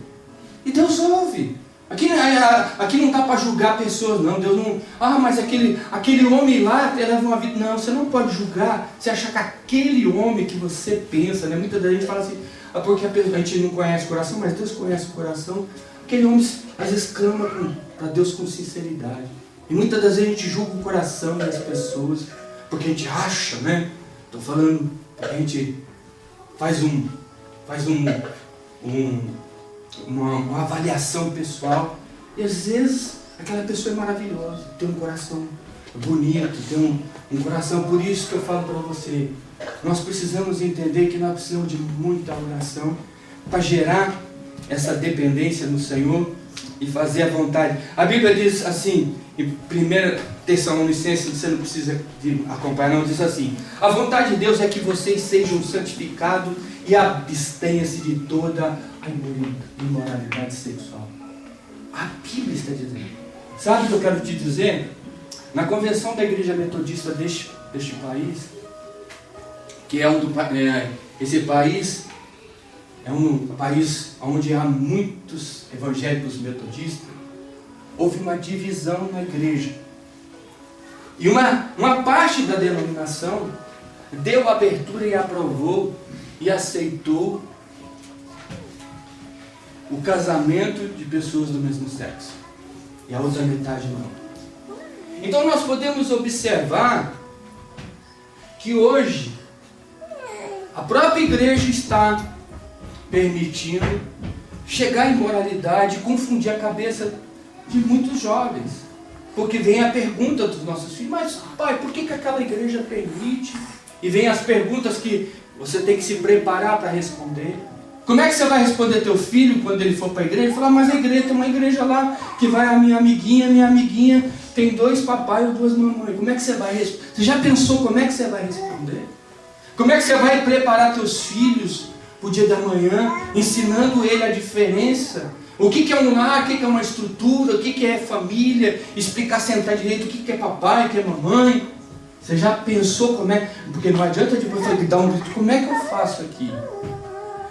E Deus ouve. Aqui não está para julgar pessoas, não. Deus não, mas aquele homem lá leva uma vida. Não, você não pode julgar, você achar que aquele homem que você pensa, né? Muita gente fala assim, porque a gente não conhece o coração, mas Deus conhece o coração. Aquele homem às vezes clama para Deus com sinceridade. E muitas das vezes a gente julga o coração das pessoas, porque a gente acha, né? Estou falando, porque a gente faz uma avaliação pessoal, e às vezes aquela pessoa é maravilhosa, tem um coração bonito, tem um coração. Por isso que eu falo para você, nós precisamos entender que nós precisamos de muita oração para gerar essa dependência no Senhor e fazer a vontade. A Bíblia diz assim, em 1 Tessalonicenses, você não precisa acompanhar, não, diz assim, a vontade de Deus é que vocês sejam santificados e abstenham-se de toda a imoralidade sexual. A Bíblia está dizendo. Sabe o que eu quero te dizer? Na convenção da Igreja Metodista deste país, que esse país é um país onde há muitos evangélicos metodistas, houve uma divisão na igreja. E uma parte da denominação deu abertura e aprovou e aceitou o casamento de pessoas do mesmo sexo. E a outra metade não. Então nós podemos observar que hoje a própria igreja está permitindo chegar à imoralidade, confundir a cabeça de muitos jovens. Porque vem a pergunta dos nossos filhos, mas pai, por que aquela igreja permite? E vem as perguntas que você tem que se preparar para responder. Como é que você vai responder teu filho quando ele for para a igreja? Falar, mas a igreja tem uma igreja lá que vai a minha amiguinha tem 2 papais ou 2 mamães. Como é que você vai responder? Você já pensou como é que você vai responder? Como é que você vai preparar teus filhos para o dia da manhã, ensinando ele a diferença? O que é um lar, o que é uma estrutura, o que é família, explicar, sentar direito, o que é papai, o que é mamãe. Você já pensou como é? Porque não adianta depois você dar um grito, como é que eu faço aqui?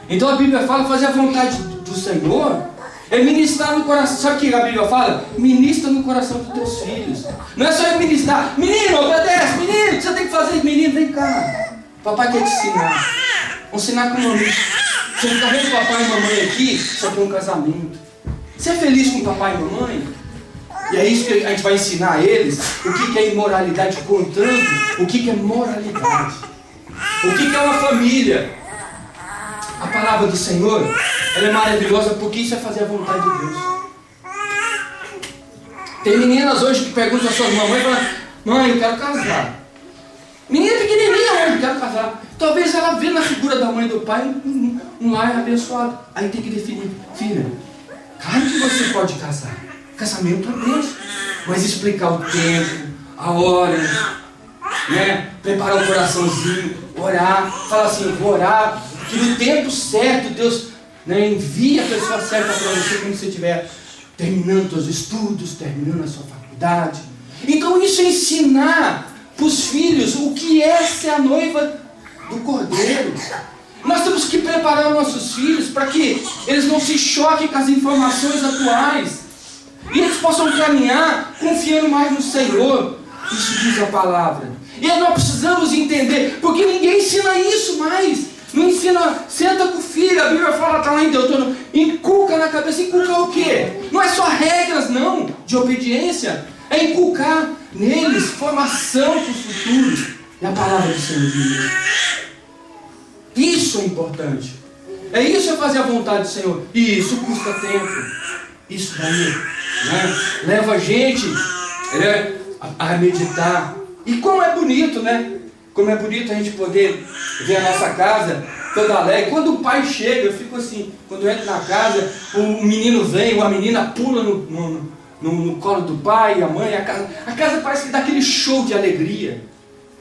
Então a Bíblia fala, fazer a vontade do Senhor é ministrar no coração. Sabe o que a Bíblia fala? Ministra no coração dos teus filhos. Não é só ministrar, menino, obedece, menino, você tem que fazer, menino, vem cá. Papai quer te ensinar. Vamos ensinar como isso. Você está vendo papai e mamãe aqui? Só tem um casamento. Você é feliz com papai e mamãe? E é isso que a gente vai ensinar a eles. O que é imoralidade, contando o que é moralidade. O que é uma família. A palavra do Senhor ela é maravilhosa, porque isso é fazer a vontade de Deus. Tem meninas hoje que perguntam às suas mamães e falam: mãe, eu quero casar. Menina pequenininha hoje, eu quero casar. Talvez ela vê na figura da mãe e do pai um lar abençoado. Aí tem que definir: filha, claro que você pode casar. Casamento é bênção. Mas explicar o tempo, a hora, né? Preparar o coraçãozinho, orar. Falar assim: eu vou orar, que no tempo certo Deus, né, envia a pessoa certa para você quando você estiver terminando os estudos, terminando a sua faculdade. Então isso é ensinar para os filhos o que é ser a noiva do Cordeiro. Nós temos que preparar os nossos filhos para que eles não se choquem com as informações atuais e eles possam caminhar confiando mais no Senhor. Isso diz a palavra. E nós precisamos entender, porque ninguém ensina isso mais. Não ensina, senta com o filho, a Bíblia fala, está lá em Deuteronômio, inculca na cabeça. Inculcar o quê? Não é só regras não, de obediência, é inculcar neles formação para o futuro. E a palavra do Senhor diz: isso é importante. É isso, é fazer a vontade do Senhor. E isso custa tempo. Isso daí, né, leva a gente, né, a meditar. E como é bonito, né? Como é bonito a gente poder ver a nossa casa toda alegre. Quando o pai chega, eu fico assim, quando eu entro na casa, o menino vem, ou a menina pula no colo do pai, a mãe, a casa parece que dá aquele show de alegria.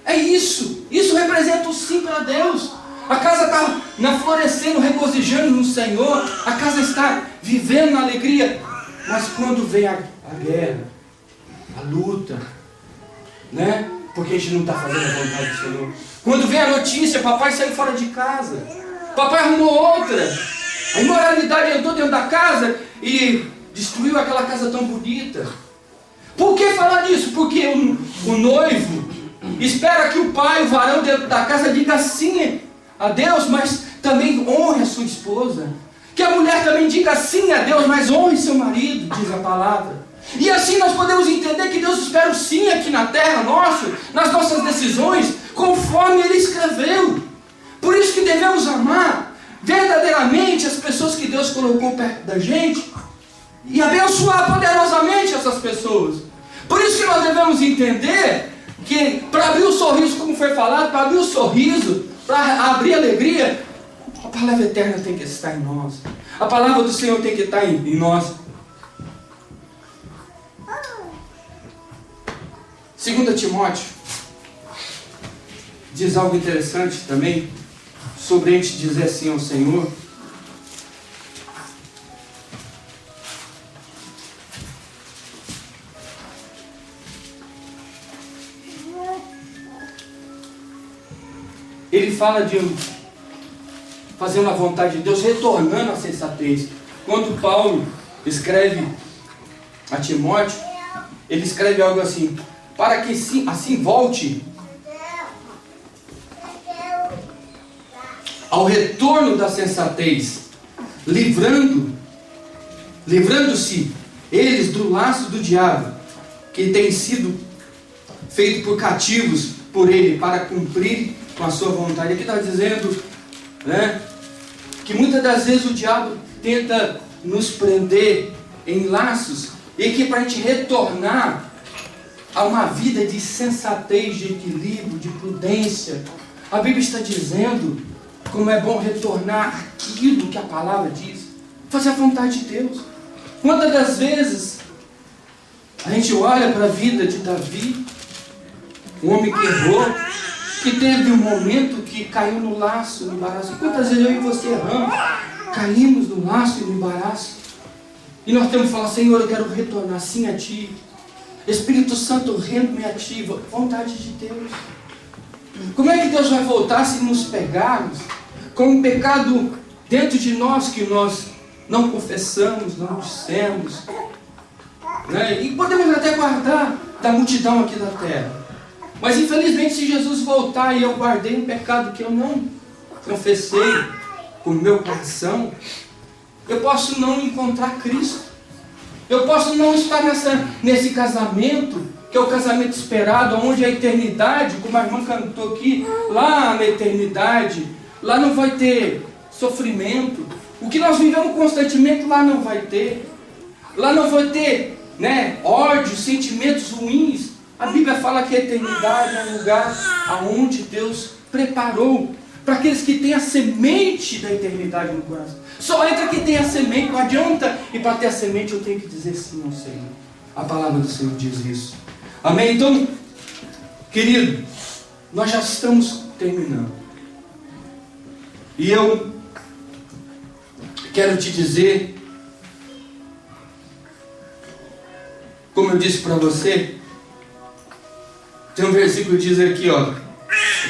É isso representa o sim para Deus. A casa está florescendo, regozijando no Senhor, a casa está vivendo na alegria. Mas quando vem a guerra, a luta, né? Porque a gente não está fazendo a vontade do Senhor. Quando vem a notícia: papai saiu fora de casa, papai arrumou outra, a imoralidade entrou dentro da casa e destruiu aquela casa tão bonita. Por que falar disso? Porque o noivo espera que o pai, o varão dentro da casa, diga sim a Deus, mas também honre a sua esposa. Que a mulher também diga sim a Deus, mas honre seu marido, diz a palavra. E assim nós podemos entender que Deus espera o sim aqui na terra nosso, nas nossas decisões, conforme Ele escreveu. Por isso que devemos amar verdadeiramente as pessoas que Deus colocou perto da gente e abençoar poderosamente essas pessoas. Por isso que nós devemos entender que para abrir o sorriso, como foi falado, para abrir o sorriso, para abrir a alegria, a palavra eterna tem que estar em nós. A palavra do Senhor tem que estar em nós. 2 Timóteo diz algo interessante também sobre a gente dizer sim ao Senhor. Ele fala de fazendo a vontade de Deus, retornando à sensatez. Quando Paulo escreve a Timóteo, ele escreve algo assim: para que assim volte ao retorno da sensatez, livrando-se eles do laço do diabo, que tem sido feito por cativos por ele, para cumprir com a sua vontade. Aqui está dizendo, né, que muitas das vezes o diabo tenta nos prender em laços, e que para a gente retornar a uma vida de sensatez, de equilíbrio, de prudência, a Bíblia está dizendo como é bom retornar aquilo que a palavra diz, fazer a vontade de Deus. Quantas das vezes a gente olha para a vida de Davi, um homem que errou, que teve um momento que caiu no laço, no embaraço. Quantas vezes eu e você erramos, caímos no laço e no embaraço, e nós temos que falar: Senhor, eu quero retornar sim a Ti. Espírito Santo, rendo-me a Ti. Vontade de Deus. Como é que Deus vai voltar se nos pegarmos com um pecado dentro de nós que nós não confessamos, não dissemos, né? E podemos até guardar da multidão aqui da terra. Mas infelizmente, se Jesus voltar e eu guardei um pecado que eu não confessei com o meu coração, eu posso não encontrar Cristo. Eu posso não estar nesse casamento, que é o casamento esperado, onde a eternidade, como a irmã cantou aqui, lá na eternidade, lá não vai ter sofrimento, O que nós vivemos constantemente lá não vai ter. Lá não vai ter, né, ódio, sentimentos ruins. A Bíblia fala que a eternidade é um lugar aonde Deus preparou para aqueles que têm a semente da eternidade no coração. Só entra quem tem a semente, não adianta. E para ter a semente eu tenho que dizer sim ao Senhor. A palavra do Senhor diz isso. Amém? Então, querido, nós já estamos terminando. E eu quero te dizer, como eu disse para você, tem um versículo que diz aqui, ó: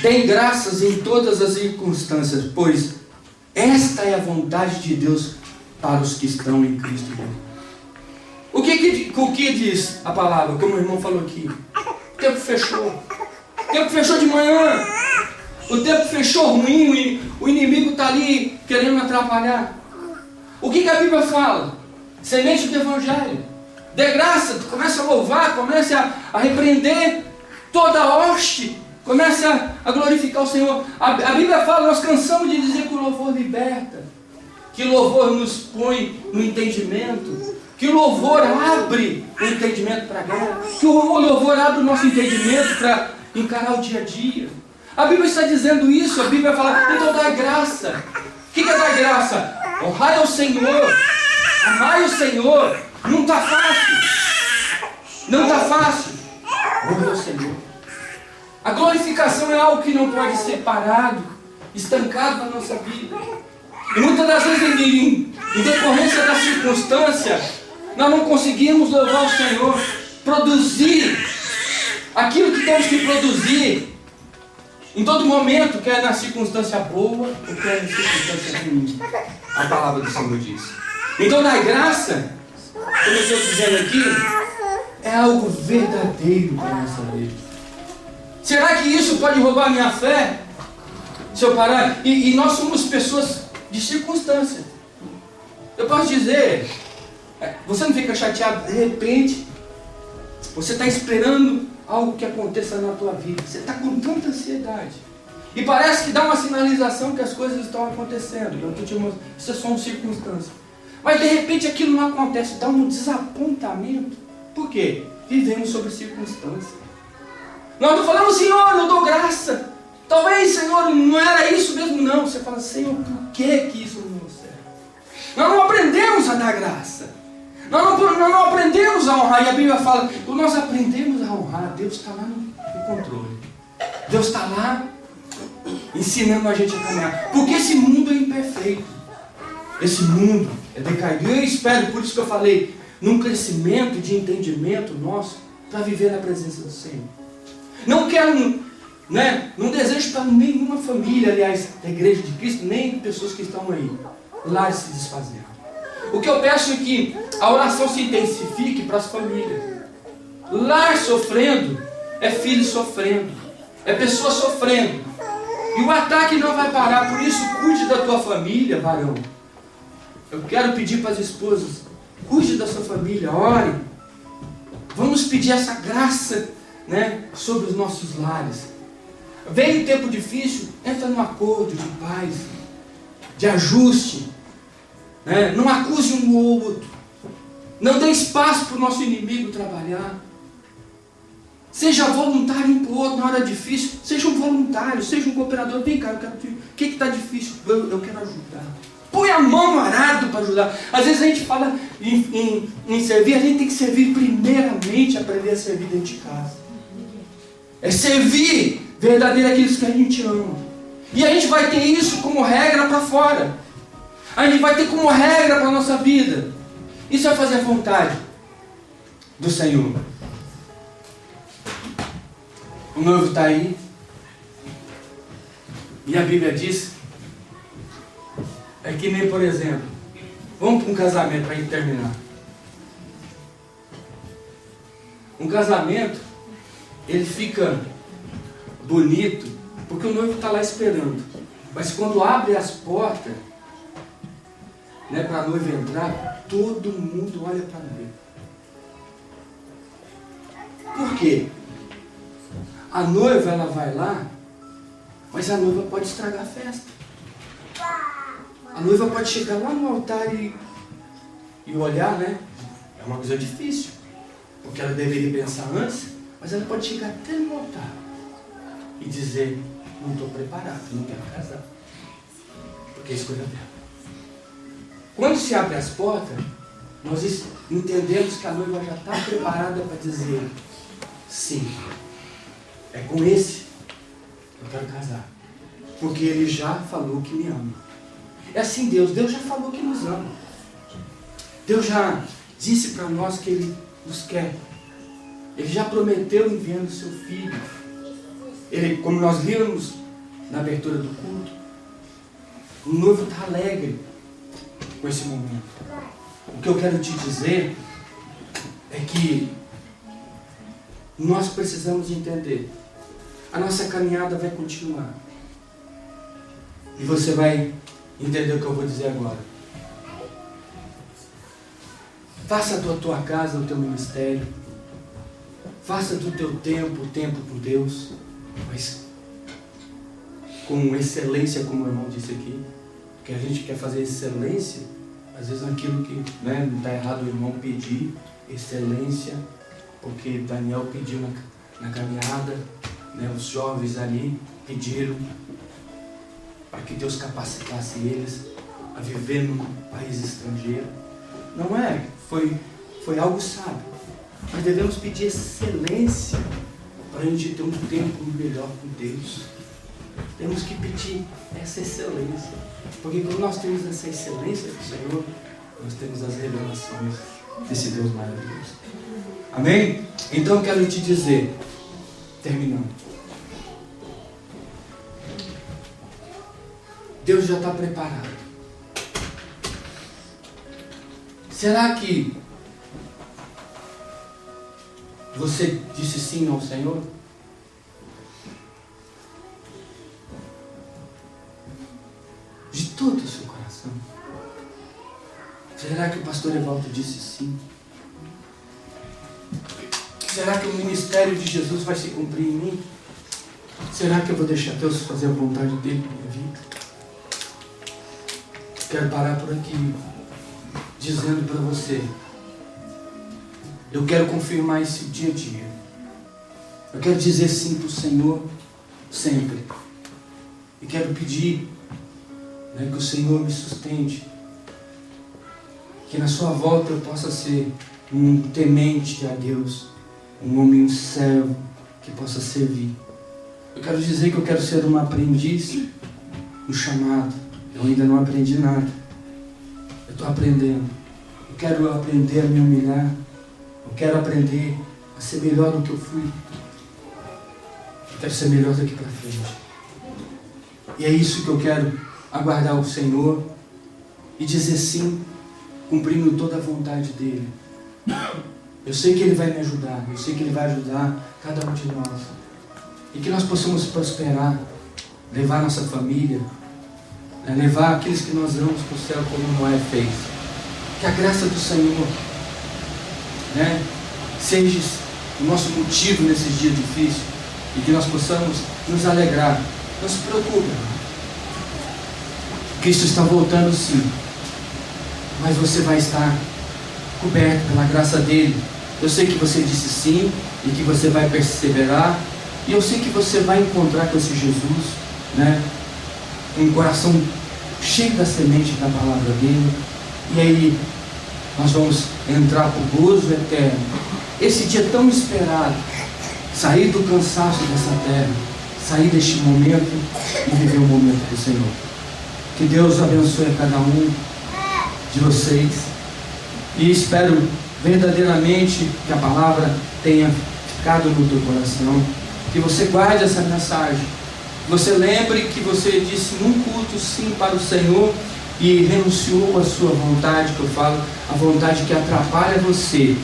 dêem graças em todas as circunstâncias, pois esta é a vontade de Deus para os que estão em Cristo Jesus. O que diz a palavra? Como o irmão falou aqui, o tempo fechou. O tempo fechou de manhã. O tempo fechou ruim. O inimigo está ali querendo atrapalhar. O que a Bíblia fala? Semente do Evangelho. Dê graça, comece a louvar, comece a repreender toda a hoste. Comece a glorificar o Senhor. A Bíblia fala, nós cansamos de dizer que o louvor liberta, que o louvor nos põe no entendimento, que o louvor abre o entendimento para a guerra, que o louvor abre o nosso entendimento para encarar o dia a dia. A Bíblia está dizendo isso. A Bíblia fala, então dá graça. O que é dar graça? Honrai ao Senhor, amai o Senhor. Não está fácil. Não está fácil. Honrai ao Senhor. A glorificação é algo que não pode ser parado, estancado na nossa vida. E muitas das vezes, em decorrência da circunstância, nós não conseguimos louvar o Senhor, produzir aquilo que temos que produzir em todo momento, quer na circunstância boa ou quer na circunstância ruim. A palavra do Senhor diz. Então, na graça, como eu estou dizendo aqui, é algo verdadeiro para a nossa vida. Será que isso pode roubar a minha fé? Se eu parar? E nós somos pessoas de circunstância. Eu posso dizer, você não fica chateado, de repente, você está esperando algo que aconteça na tua vida. Você está com tanta ansiedade. E parece que dá uma sinalização que as coisas estão acontecendo. Eu estou te mostrando, isso é só uma circunstância. Mas de repente aquilo não acontece, dá um desapontamento. Por quê? Vivemos sobre circunstâncias. Nós não falamos, Senhor, eu dou graça. Talvez, Senhor, não era isso mesmo, não. Você fala, Senhor, por que isso não deu certo? Nós não aprendemos a dar graça. Nós não aprendemos a honrar. E a Bíblia fala, quando nós aprendemos a honrar, Deus está lá no controle. Deus está lá ensinando a gente a caminhar. Porque esse mundo é imperfeito. Esse mundo é decaído. E eu espero, por isso que eu falei, num crescimento de entendimento nosso, para viver na presença do Senhor. Não quero, não desejo para nenhuma família, aliás, da igreja de Cristo, nem pessoas que estão aí, lá se desfazendo. O que eu peço é que a oração se intensifique para as famílias. Lar sofrendo, é filho sofrendo, é pessoa sofrendo. E o ataque não vai parar, por isso cuide da tua família, varão. Eu quero pedir para as esposas, cuide da sua família, ore. Vamos pedir essa graça, sobre os nossos lares. Vem um tempo difícil, entra num acordo de paz, de ajuste. Não acuse um ou outro. Não dê espaço para o nosso inimigo trabalhar. Seja voluntário um para o outro na hora difícil. Seja um voluntário, seja um cooperador. Vem cá, o que está difícil? Eu quero ajudar. Põe a mão no arado para ajudar. Às vezes a gente fala em servir, a gente tem que servir primeiramente, aprender a servir dentro de casa. É servir verdadeiro aqueles que a gente ama. E a gente vai ter isso como regra para fora. A gente vai ter como regra para a nossa vida. Isso é fazer a vontade do Senhor. O noivo está aí. E a Bíblia diz, é que nem, por exemplo, vamos para um casamento para a gente terminar. Um casamento, ele fica bonito, porque o noivo está lá esperando. Mas quando abre as portas, para a noiva entrar, todo mundo olha para a noiva. Por quê? A noiva, ela vai lá, mas a noiva pode estragar a festa. A noiva pode chegar lá no altar e olhar, né? É uma coisa difícil, porque ela deveria pensar antes, mas ela pode chegar até no altar e dizer: não estou preparada, não quero casar, porque é a escolha dela. Quando se abre as portas, nós entendemos que a noiva já está preparada para dizer: sim, é com esse que eu quero casar, porque ele já falou que me ama. É assim Deus já falou que nos ama. Deus já disse para nós que Ele nos quer. Ele já prometeu enviando o seu Filho. Ele, como nós vimos na abertura do culto, o noivo está alegre com esse momento. O que eu quero te dizer é que nós precisamos entender. A nossa caminhada vai continuar. E você vai entender o que eu vou dizer agora. Faça da tua casa o teu ministério. Faça do teu tempo o tempo com Deus. Mas com excelência, como o irmão disse aqui. Porque a gente quer fazer excelência, às vezes naquilo que, né, não está errado o irmão pedir excelência, porque Daniel pediu na caminhada, né, os jovens ali pediram para que Deus capacitasse eles a viver num país estrangeiro. Não é, foi algo sábio. Mas devemos pedir excelência para a gente ter um tempo melhor com Deus. Temos que pedir essa excelência. Porque quando nós temos essa excelência do Senhor, nós temos as revelações desse Deus maravilhoso. Amém? Então eu quero te dizer, terminando. Deus já está preparado. Será que você disse sim ao Senhor? De todo o seu coração. Será que o pastor Evaldo disse sim? Será que o ministério de Jesus vai se cumprir em mim? Será que eu vou deixar Deus fazer a vontade dele na minha vida? Quero parar por aqui, dizendo para você, eu quero confirmar esse dia a dia. Eu quero dizer sim para o Senhor sempre. E quero pedir, né, que o Senhor me sustente. Que na sua volta eu possa ser um temente a Deus, um homem, um servo que possa servir. Eu quero dizer que eu quero ser um aprendiz, um chamado. Eu ainda não aprendi nada. Eu estou aprendendo. Eu quero aprender a me humilhar. Eu quero aprender a ser melhor do que eu fui. Eu quero ser melhor daqui para frente. E é isso que eu quero aguardar o Senhor e dizer sim, cumprindo toda a vontade dEle. Eu sei que Ele vai me ajudar. Eu sei que Ele vai ajudar cada um de nós. E que nós possamos prosperar, levar nossa família, levar aqueles que nós amamos para o céu como Noé fez. Que a graça do Senhor, né, seja o nosso motivo nesses dias difíceis e que nós possamos nos alegrar. Não se preocupe, Cristo está voltando sim, mas você vai estar coberto pela graça dele. Eu sei que você disse sim e que você vai perseverar, e eu sei que você vai encontrar com esse Jesus, né, um coração cheio da semente da palavra dele, e aí nós vamos entrar para o gozo eterno. Esse dia tão esperado, sair do cansaço dessa terra, sair deste momento e viver o momento do Senhor. Que Deus abençoe a cada um de vocês, e espero verdadeiramente que a palavra tenha ficado no teu coração, que você guarde essa mensagem. Você lembre que você disse num culto sim para o Senhor e renunciou à sua vontade, que eu falo, a vontade que atrapalha você,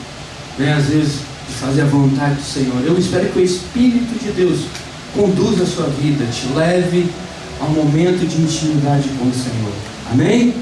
né, às vezes, de fazer a vontade do Senhor. Eu espero que o Espírito de Deus conduza a sua vida, te leve ao momento de intimidade com o Senhor. Amém?